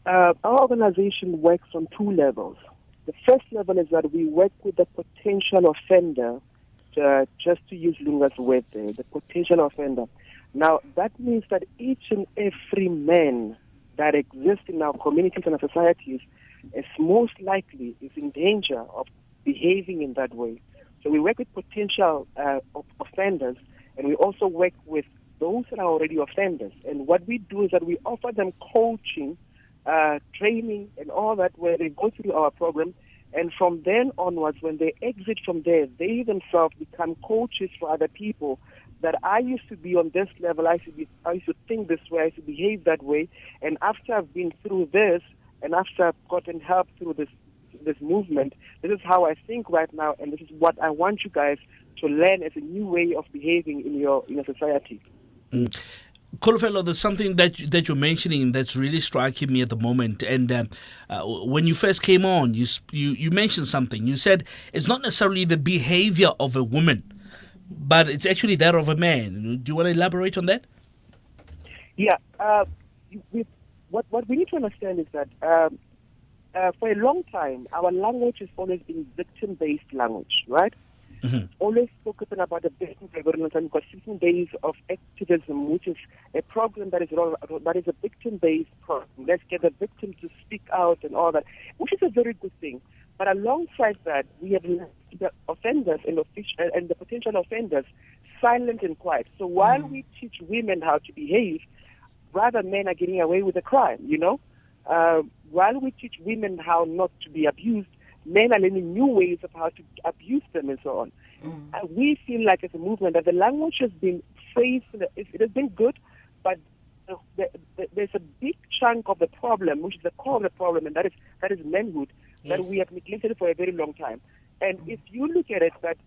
Our organization works on 2 levels. The first level is that we work with the potential offender, just to use Lunga's word there, the potential offender. Now, that means that each and every man that exists in our communities and our societies is most likely is in danger of behaving in that way. So we work with potential offenders, and we also work with those that are already offenders. And what we do is that we offer them coaching training and all that, where they go through our program. And from then onwards, when they exit from there, they themselves become coaches for other people. That I used to be on this level, I used to think this way, I used to behave that way. And after I've been through this, and after I've gotten help through this movement, this is how I think right now, and this is what I want you guys to learn as a new way of behaving in your society. Kolofelo, there's something that you're mentioning that's really striking me at the moment. And when you first came on, you mentioned something. You said it's not necessarily the behavior of a woman, but it's actually that of a man. Do you want to elaborate on that? Yeah. What we need to understand is that for a long time, our language has always been victim-based language, right? Mm-hmm. Always focusing about the victim governance, and we've got 16 days of activism, which is a program that is a victim-based program. Let's get the victim to speak out and all that, which is a very good thing. But alongside that, we have left the offenders and the potential offenders silent and quiet. So while we teach women how to behave, rather men are getting away with the crime, you know? While we teach women how not to be abused, men are learning new ways of how to abuse them and so on. We feel like as a movement that the language has been phrased, it has been good, but there's a big chunk of the problem, which is the core of the problem, and that is manhood, that we have neglected for a very long time. And if you look at it, that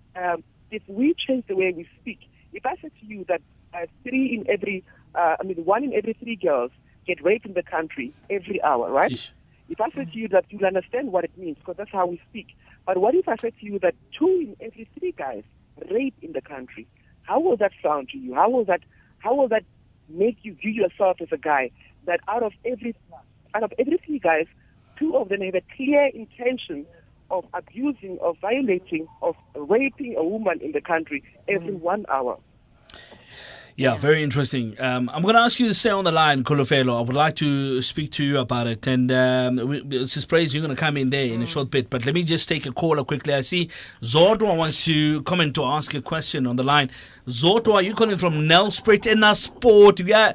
if we change the way we speak, if I said to you that 1 in every 3 girls get raped in the country every hour, right? Yes. If I said to you that, you'll understand what it means, because that's how we speak. But what if I said to you that 2 in every 3 guys rape in the country? How will that sound to you? How will that make you view yourself as a guy that out of every 3 guys, 2 of them have a clear intention of abusing, of violating, of raping a woman in the country every 1 hour? Yeah, very interesting. I'm going to ask you to stay on the line, Kolofelo. I would like to speak to you about it. And Sis Praise, you're going to come in there in a short bit. But let me just take a caller quickly. I see Zodwa wants to comment to ask a question on the line. Zodwa, are you calling from Nelspruit in a sport? Yeah,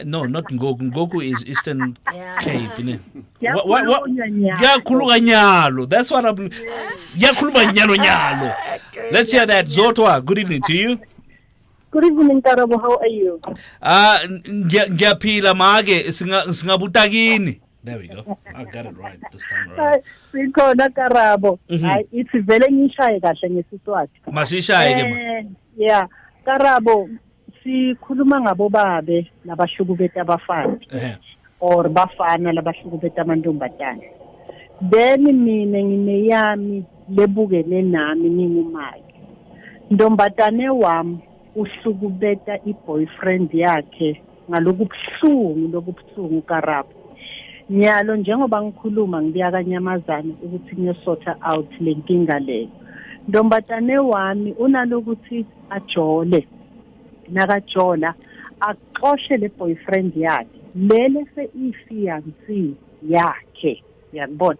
no, not Ngoku. Ngoku is Eastern Cape. That's what I'm... Let's hear that. Zodwa, good evening to you. Good evening, Karabo. How are you? Ngiyaphila mage singabutagini. There we go. I got it right this time around. Sikhona Karabo. Hayi ithi vele ngishaye kahle ngesiswati. Masishaye ke ma. Yeah, Karabo sikhuluma ngabo babe labashukubeta abafana. Or bafana labashukubeta amantombazane. Then mina ngineyami lebukene nami ngingumake. Ntombatane wami uhlukubeta i-boyfriend yakhe ngalokubuhlungu Karabo. Nyalo njengoba ngikhuluma ngibuya kaNyamazane ukuthi ngiyosotha out le nkinga leyo. Ntombatane wami unalokuthi ajole. Nakajola axoshe le boyfriend yakhe. Lele seyifiancé yakhe. Yakubona.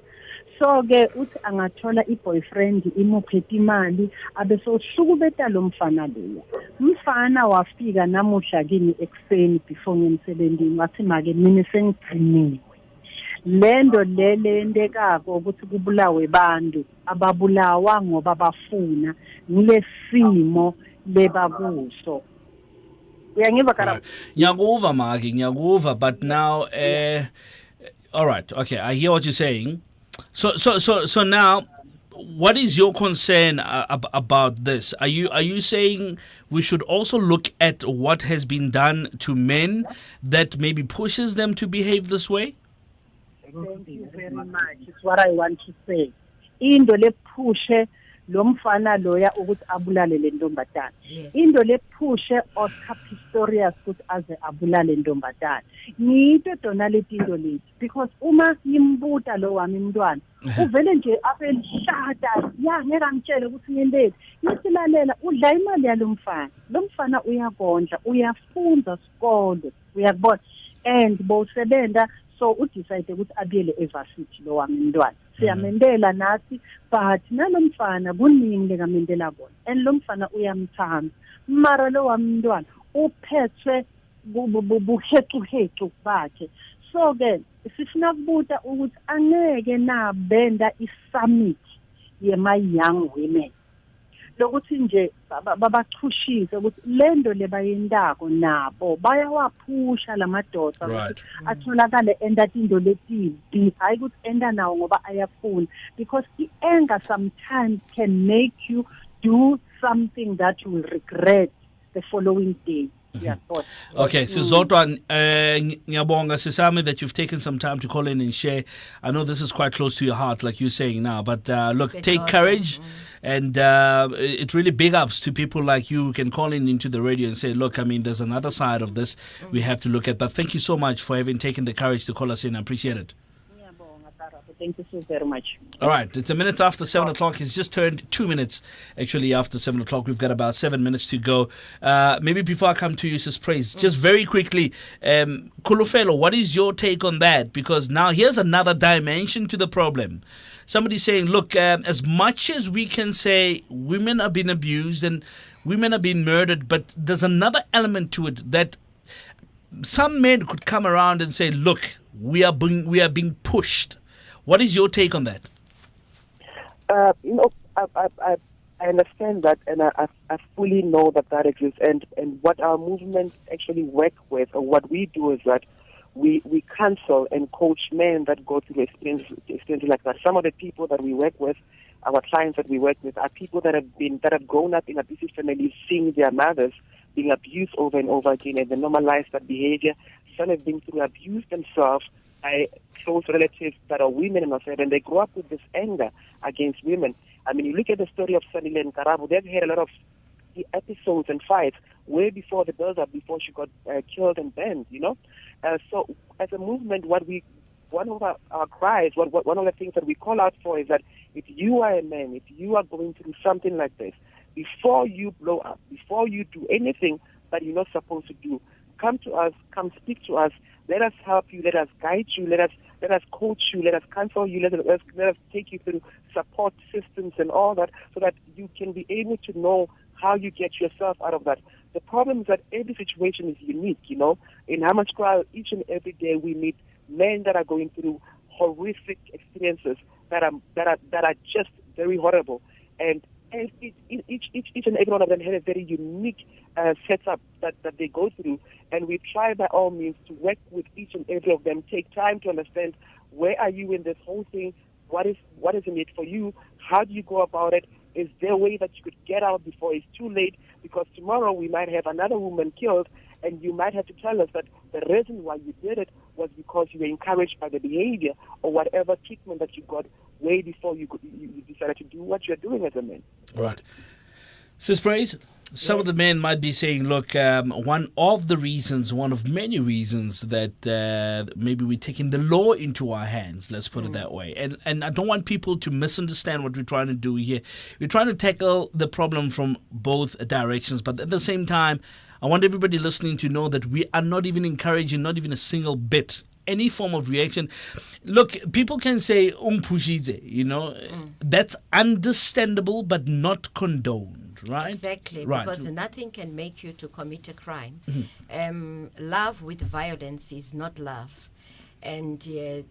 So ke uthi angathola i-boyfriend imuphethe imali abe sohlukubeta lo mfana leyo. Umfana wafika namuhla kini ekseni before ngimsebenzini wathi make mina sengigciniwe. Lendo lendekako ukuthi kubulawe bantu ababulawa ngoba bafuna ngilesimo lebakuso. Uyangiva Karabo? Ngiyakuva maki, ngiyakuva, but now all right, okay, I hear what you're saying. So now, what is your concern about this? Are you saying we should also look at what has been done to men that maybe pushes them to behave this way? Thank you very much. It's what I want to say. Into le pushe lo mfana loya ukuthi abulale le ntombatana. Into le pushe Oscar Pistorius ukuthi aze abulale ntombatana. Ngito dona leti into leti because uma imbuta lo wami mntwana uvele nje apelishada ya ngeke angitshele ukuthi ngenteni ngisilalela udla imali yalomfana. Lo mfana uyakondla, uyafunza isikole, uyakubona, and bowusebenza, so udecide ukuthi abiyele evarsity lo wami mntwana. Siyamendela nathi but nalomfana kuningi lekamendela bona and lo mfana uyamthanda mara lo wami mntwana uphethwe buhethu bakhe. So ke sifuna kubuta ukuthi angeke na benda i-summit yema young women lokuthi nje babachushise ukuthi lendo lebayendako nabo bayawaphusha lamadoda ukuthi atholakale enda tindo letibi hayi ukuthi enda nawo ngoba ayafuna, because i-anger sometimes can make you do something that you will regret the following day. Okay, so Zodwa, ngiyabonga Sisame that you've taken some time to call in and share. I know this is quite close to your heart, like you're saying now, but look, take courage, and it really big ups to people like you who can call in into the radio and say, look, I mean, there's another side of this we have to look at. But thank you so much for having taken the courage to call us in. I appreciate it. Thank you so very much. All right, it's a minute after 7 o'clock. It's just turned 2 minutes, actually, after 7 o'clock. We've got about 7 minutes to go. Maybe before I come to you, Sis Praise, just very quickly, Kulufelo, what is your take on that? Because now here's another dimension to the problem. Somebody's saying, look, as much as we can say women are being abused and women are being murdered, but there's another element to it that some men could come around and say, look, we are being pushed. What is your take on that? I understand that, and I fully know that exists. And what our movement actually work with, or what we do, is that we counsel and coach men that go through experiences like that. Some of the people that we work with, our clients that we work with, are people that have grown up in abusive families, seeing their mothers being abused over and over again, and they normalize that behavior. Some have been through abuse themselves by close relatives that are women in Australia, and they grow up with this anger against women. I mean, you look at the story of Sanile and Karabo, they've had a lot of episodes and fights way before the build-up, before she got killed and burned, you know. So as a movement, one of our cries, one of the things that we call out for is that if you are a man, if you are going through something like this, before you blow up, before you do anything that you're not supposed to do, come to us, come speak to us. Let us help you. Let us guide you. Let us coach you. Let us counsel you. Let us take you through support systems and all that, so that you can be able to know how you get yourself out of that. The problem is that every situation is unique. You know, in Hammanskraal, each and every day we meet men that are going through horrific experiences that are just very horrible, and each and every one of them had a very unique setup that they go through, and we try by all means to work with each and every of them, take time to understand where are you in this whole thing, what is in it for you, how do you go about it, is there a way that you could get out before it's too late, because tomorrow we might have another woman killed, and you might have to tell us that the reason why you did it was because you were encouraged by the behavior or whatever treatment that you got way before you decided to do what you're doing as a man. Right. Sis Praise, some of the men might be saying, look, one of many reasons that maybe we're taking the law into our hands, let's put it that way. And I don't want people to misunderstand what we're trying to do here. We're trying to tackle the problem from both directions, but at the same time, I want everybody listening to know that we are not even encouraging, not even a single bit, any form of reaction. Look, people can say, you know, that's understandable but not condoned, right? Exactly, right. Because nothing can make you to commit a crime. Love with violence is not love. And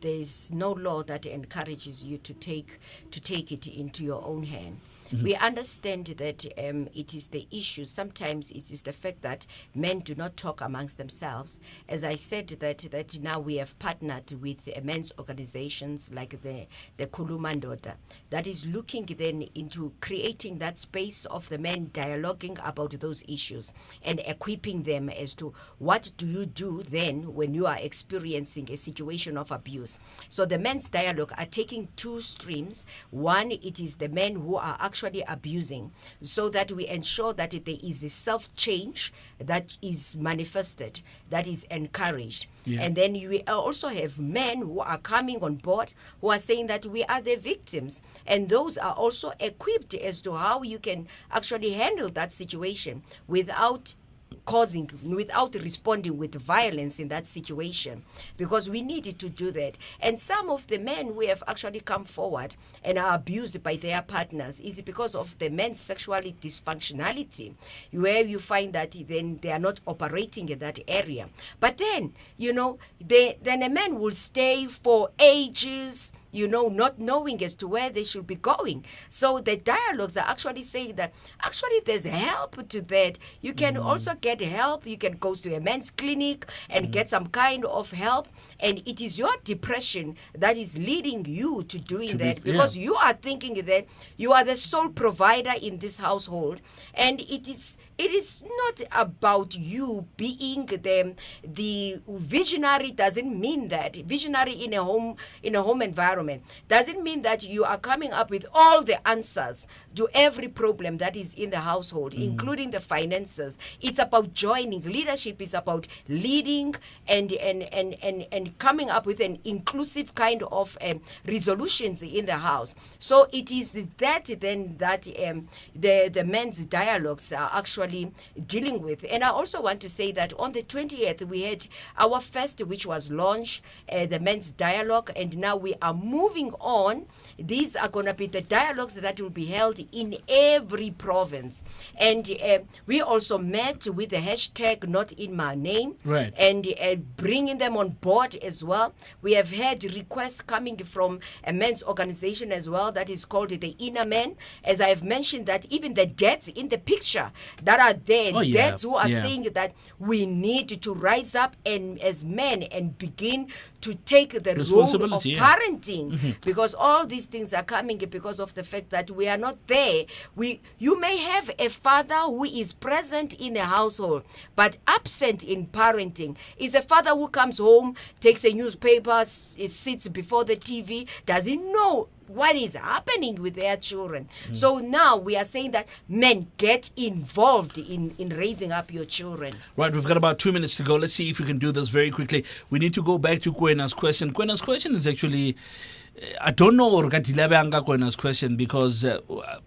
there's no law that encourages you to take it into your own hand. We understand that it is the issue. Sometimes it is the fact that men do not talk amongst themselves. As I said, that now we have partnered with men's organizations like the Kulumandoda, that is looking then into creating that space of the men dialoguing about those issues and equipping them as to what do you do then when you are experiencing a situation of abuse. So the men's dialogue are taking two streams. One, it is the men who are actually abusing, so that we ensure that there is a self-change that is manifested, that is encouraged. And then you also have men who are coming on board, who are saying that we are the victims, and those are also equipped as to how you can actually handle that situation without causing, without responding with violence in that situation, because we needed to do that. And some of the men who have actually come forward and are abused by their partners is because of the men's sexual dysfunctionality, where you find that then they are not operating in that area. But then, then a man will stay for ages, not knowing as to where they should be going. So the dialogues are actually saying that actually there's help to that. You can also get help. You can go to a men's clinic and get some kind of help. And it is your depression that is leading you to doing that, because you are thinking that you are the sole provider in this household. And it is not about you being the visionary. Doesn't mean that visionary in a home environment doesn't mean that you are coming up with all the answers to every problem that is in the household, including the finances. It's about joining. Leadership is about leading and coming up with an inclusive kind of resolutions in the house. So it is that then that the men's dialogues are actually dealing with. And I also want to say that on the 20th we had our first, which was launched, the men's dialogue, and now we are moving on. These are going to be the dialogues that will be held in every province. And we also met with the hashtag Not In My Name, right, and bringing them on board as well. We have had requests coming from a men's organization as well that is called the Inner Men. As I have mentioned, that even the dads in the picture that are there, dads who are saying that we need to rise up and as men and begin to take the role of parenting, because all these things are coming because of the fact that we are not there. You may have a father who is present in a household but absent in parenting. Is a father who comes home, takes a newspaper, sits before the TV, doesn't know what is happening with their children. So now we are saying that men get involved in raising up your children. Right, we've got about 2 minutes to go. Let's see if we can do this very quickly. We need to go back to Kwena's question. Kwena's question is actually, I don't know Kwena's question, because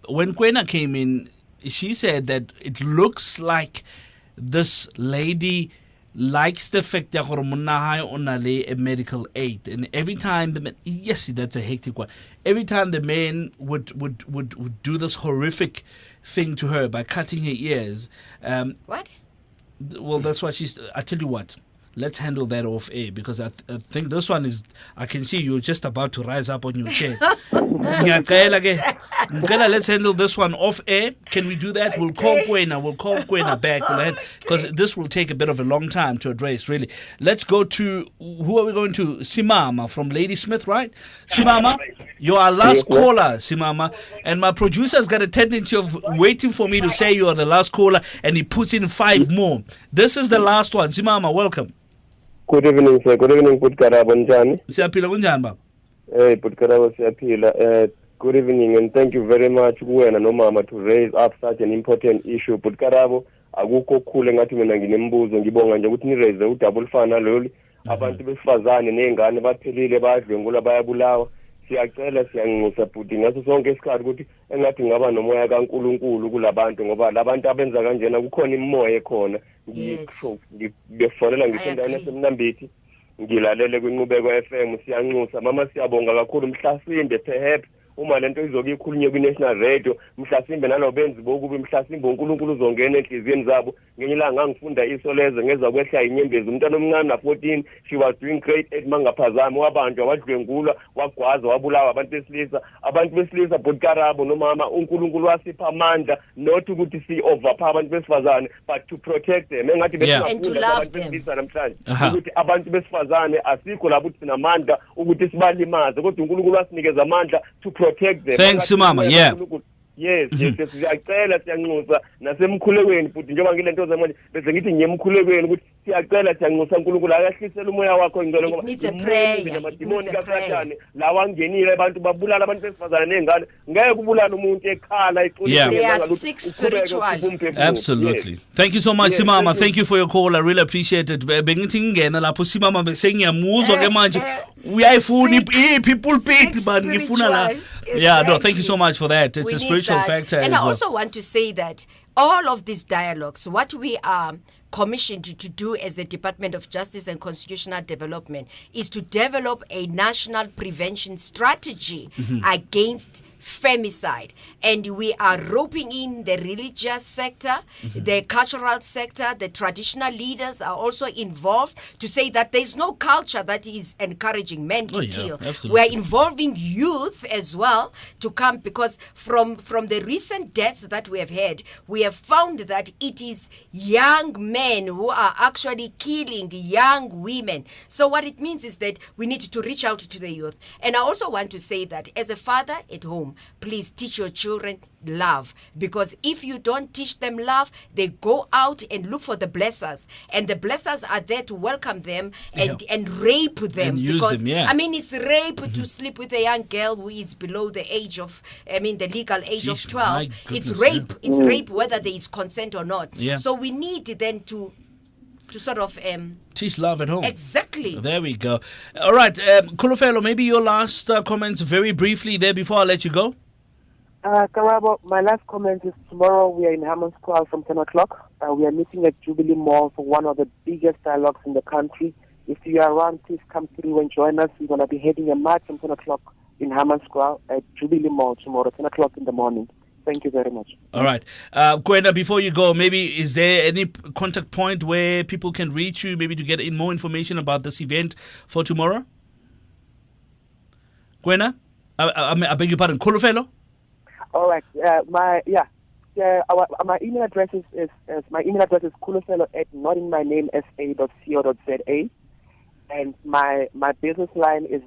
when Kwena came in, she said that it looks like this lady likes the fact that a medical aid, and every time the men, yes, that's a hectic one. Every time the men would do this horrific thing to her by cutting her ears. What? Well, that's what she's. I tell you what. Let's handle that off air, because I think this one is. I can see you're just about to rise up on your chair. Let's handle this one off air. Can we do that? We'll call Kwena back, because this will take a bit of a long time to address, really. Let's go to, who are we going to? Simama from Ladysmith, right? Simama, you are last caller, Simama. And my producer's got a tendency of waiting for me to say you are the last caller, and he puts in 5 more. This is the last one. Simama, welcome. Good evening, sir. Good evening, Putkarabo Njani. Siyaphila kunjani baba? Hey, Putkarabo, siyaphila. Good evening, and thank you very much, Kuwena no Mama, to raise up such an important issue. Putkarabo, akukho khule ngathi mina nginembuzo ngibonga nje ukuthi ni raise udouble fana lolu. Abantu besifazane nengane baphelile bayadlwengula bayabulawa. Siyacela siyanxusa bhuti ngaso sonke isikhathi ukuthi engathi ngaba nomoya kaNkuluNkulu kulabantu, ngoba labantu abenza kanjena kukhona imoya ekhona. Ngifonela ngisendaweni yaseMnambithi, ngilalele kwinqubeko FM, siyanxusa mama, siyabonga kakhulu. Mhlasimbe perhaps uma lento izobe ikhulunywe kwi-national radio, mhlasimbe nalo benzi bokubi, mhlasimbe uNkulunkulu uzongena enhliziyweni zabo. Ngenye ilanga ngangifunda iso lezo ngeza kwehla inyembezi, umntwana omncane na 14, she was doing great 8 mangaphazami, wabanjwa wadlwengulwa, wagwaza, wabulawa abantu besilisa Putkarabo nomama. uNkulunkulu wasipha amandla not ukuthi si overpower abantu besifazane, but to protect them. Engathi besifazane abantu besilisa namhlanje ukuthi abantu besifazane asikho lapho ukuthi sinamandla ukuthi sibalimaze, kodwa uNkulunkulu wasinikeza amandla to protect them. Thanks, Mama. Yeah. Yes, siyacela siyanxusa nasemkhulekweni futhi, njengoba ngilento zamanje bese ngithi ngiyemkhulekweni ukuthi siyacela siyanxusa uNkulunkulu akahlisele umoya wakho ngicela, ngoba namadimoni kaSathane lawa angenile, abantu babulala abantu besifazane nengane, ngeke kubulala umuntu ekhala Absolutely. Yes. Thank you so much, Simama. Thank you for your call. I really appreciate it. Bengithi ngena lapho Simama bese ngiyamuzwa ke manje uyayifuna people pick but ngifuna la. Yeah, no, thank you so much for that. It's a spiritual factor. And I also want to say that all of these dialogues, what we are commissioned to do as the Department of Justice and Constitutional Development is to develop a national prevention strategy against femicide, and we are roping in the religious sector, the cultural sector, the traditional leaders are also involved to say that there's no culture that is encouraging men to kill. Absolutely. We're involving youth as well to come, because from the recent deaths that we have had, we have found that it is young men who are actually killing young women. So what it means is that we need to reach out to the youth. And I also want to say that as a father at home, please teach your children love, because if you don't teach them love, they go out and look for the blessers, and the blessers are there to welcome them and rape them. And use because them, yeah. I mean, it's rape to sleep with a young girl who is below the age of, the legal age of 12. It's rape. It's rape whether there is consent or not. Yeah. So we need then to sort of teach love at home. Exactly. There we go. All right, Kulufelo, maybe your last comments very briefly there before I let you go. Karabo, my last comment is tomorrow we are in Hammanskraal from 10 o'clock. We are meeting at Jubilee Mall for one of the biggest dialogues in the country. If you are around, please come through and join us. We're going to be heading a march from 10 o'clock in Hammanskraal at Jubilee Mall tomorrow, 10 o'clock in the morning. Thank you very much. All right. Gwenda, before you go, maybe is there any contact point where people can reach you, maybe to get more information about this event for tomorrow? Gwenda? I beg your pardon. Kulufelo? All right. My email address is kulufelo@notinmynamesa.co.za, and my business line is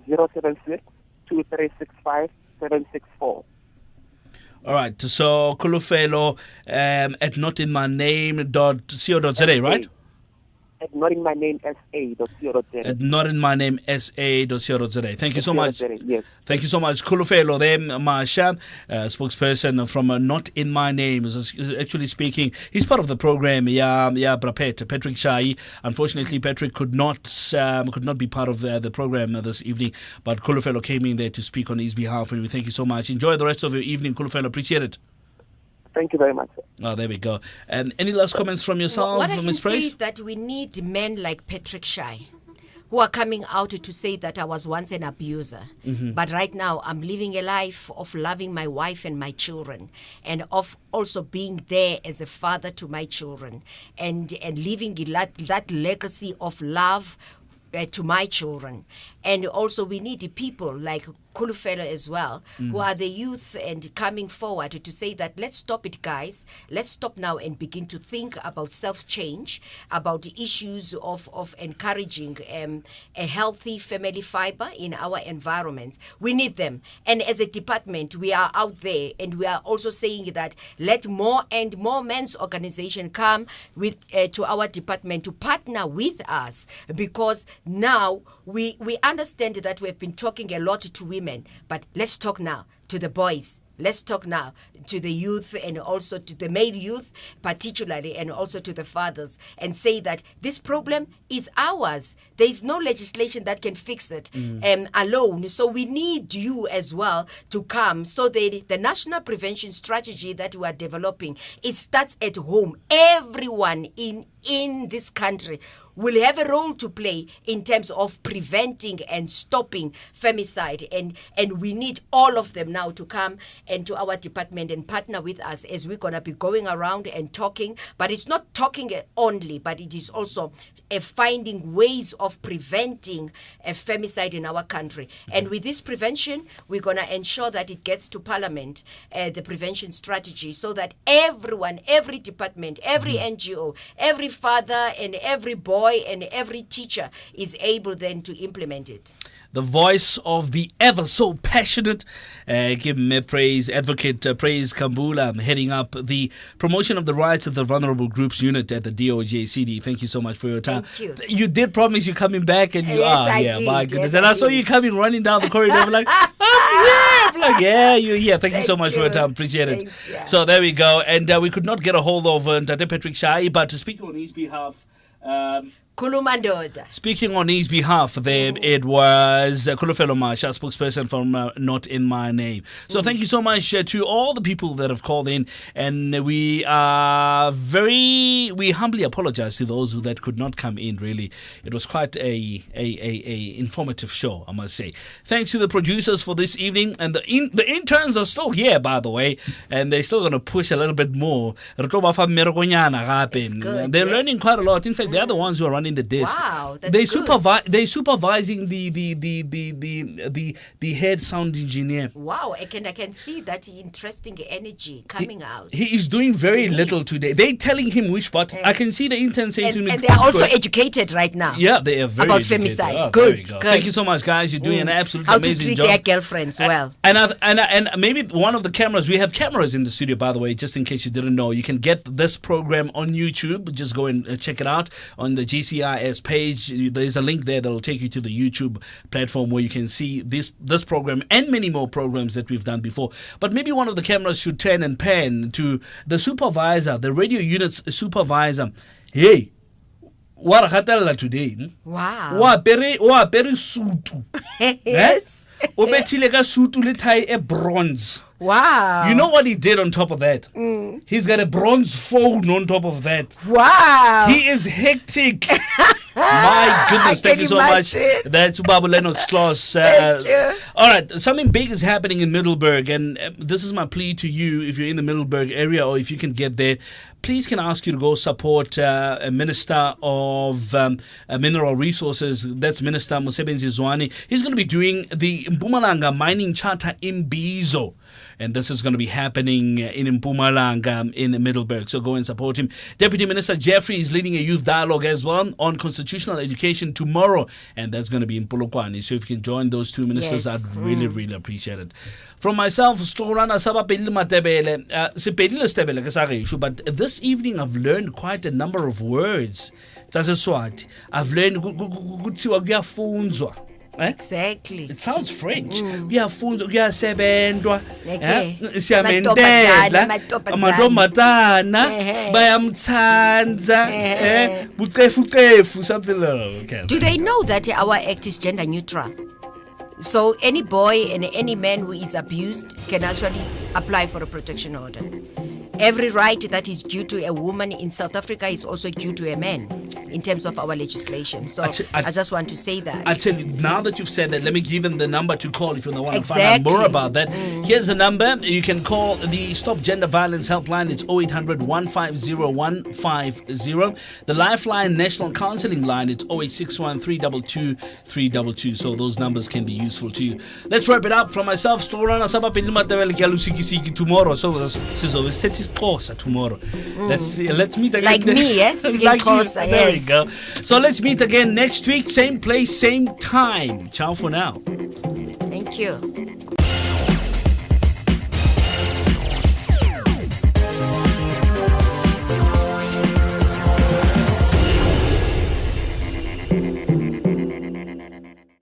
076-2365-764. All right. So Kulufelo at notinmyname.co.za, right? At notinmynamesa.co.za. At notinmynamesa.co.za. Thank you so much. Yes. Thank you so much. Kulufelo there, Masha, spokesperson from Not In My Name, is actually speaking. He's part of the program, Brapet, Patrick Shai. Unfortunately, Patrick could not be part of the program this evening, but Kulufelo came in there to speak on his behalf, and we thank you so much. Enjoy the rest of your evening, Kulufelo. Appreciate it. Thank you very much, sir. Oh, there we go. And any last comments from yourself, What I can Ms. say Price? is that we need men like Patrick Shai, who are coming out to say that I was once an abuser. But right now, I'm living a life of loving my wife and my children, and of also being there as a father to my children, and living that legacy of love to my children. And also we need people like Kulufelo as well, who are the youth, and coming forward to say that let's stop it, guys. Let's stop now and begin to think about self-change, about the issues of encouraging a healthy family fiber in our environments. We need them. And as a department, we are out there, and we are also saying that let more and more men's organization come with to our department to partner with us, because now we understand that we have been talking a lot to women, but let's talk now to the boys. Let's talk now to the youth, and also to the male youth particularly, and also to the fathers, and say that this problem is ours. There is no legislation that can fix it alone. So we need you as well to come. So the national prevention strategy that we are developing, it starts at home. Everyone in this country will have a role to play in terms of preventing and stopping femicide, and we need all of them now to come into our department and partner with us, as we're going to be going around and talking. But it's not talking only, but it is also finding ways of preventing femicide in our country. And with this prevention, we're going to ensure that it gets to Parliament, the prevention strategy, so that everyone, every department, every NGO, every father and every boy and every teacher is able then to implement it. The voice of the ever so passionate, give me praise, advocate Praise Kambula, heading up the promotion of the rights of the vulnerable groups unit at the DOJ-CD. Thank you so much for your time. Thank you. You did promise you're coming back, and you are. I Yeah, did. my goodness. Yes, And I saw you coming running down the corridor. I'm like, I'm like, yeah, you're here. Thank you so much for your time. Appreciate it. Thanks, yeah. So there we go. And we could not get a hold of Ndate Patrick Shai, but to speak on his behalf, Kulumandoda. Speaking on his behalf, there it was Kulufelo Masha, spokesperson from Not In My Name. So thank you so much to all the people that have called in, and we humbly apologize to those that could not come in. Really, it was quite a informative show, I must say. Thanks to the producers for this evening, and the interns are still here, by the way, and they're still going to push a little bit more. They're learning quite a lot. In fact, they're the ones who are running the desk. Wow, that's They're supervising the head sound engineer. Wow, I can see that interesting energy coming out. He is doing very little today. They're telling him which part. I can see the intern saying to me. And they are also educated right now. Yeah, they are very about educated. femicide. Oh, good. Thank you so much, guys. You're doing an absolutely amazing job. How to treat their girlfriends well. And maybe one of the cameras. We have cameras in the studio, by the way, just in case you didn't know. You can get this program on YouTube. Just go and check it out on the GCIS page. There's a link there that will take you to the YouTube platform where you can see this program and many more programs that we've done before. But maybe one of the cameras should turn and pan to the supervisor, the radio unit's supervisor. Hey, what a today. Wow. Wa pere sutu. Yes. Obetile ka sutu le tie a bronze. Wow. You know what he did on top of that? He's got a bronze phone on top of that. Wow. He is hectic. My goodness, thank you so much. That's Babu Lennox Claus. Thank you. All right, something big is happening in Middleburg, and this is my plea to you. If you're in the Middleburg area or if you can get there, please can I ask you to go support a Minister of Mineral Resources. That's Minister Mosebenzi Zwane. He's going to be doing the Mpumalanga Mining Charter in Bizo. And this is going to be happening in Mpumalanga in Middleburg. So go and support him. Deputy Minister Jeffrey is leading a youth dialogue as well on constitutional education tomorrow. And that's going to be in Polokwane. So if you can join those two ministers, I'd really, really appreciate it. From myself, but this evening I've learned quite a number of words. I've learned Exactly. It sounds French. Kuyafundwa, kuyasebenzwa, siyamendela, amantombazana, bayamthanza, bucefu, something like that. Okay. Do they know that our act is gender neutral? So any boy and any man who is abused can actually apply for a protection order. Every right that is due to a woman in South Africa is also due to a man in terms of our legislation. So I just want to say that. I tell you, now that you've said that, let me give them the number to call if you want to find out more about that. Here's the number. You can call the Stop Gender Violence Helpline. It's 0800 150 150. The Lifeline National Counseling Line, it's 0861 322 322. So those numbers can be useful to you. Let's wrap it up. From myself, tomorrow. So tomorrow. Let's meet again. Like me, yes? Like Xhosa, there we go. So let's meet again next week, same place, same time. Ciao for now. Thank you.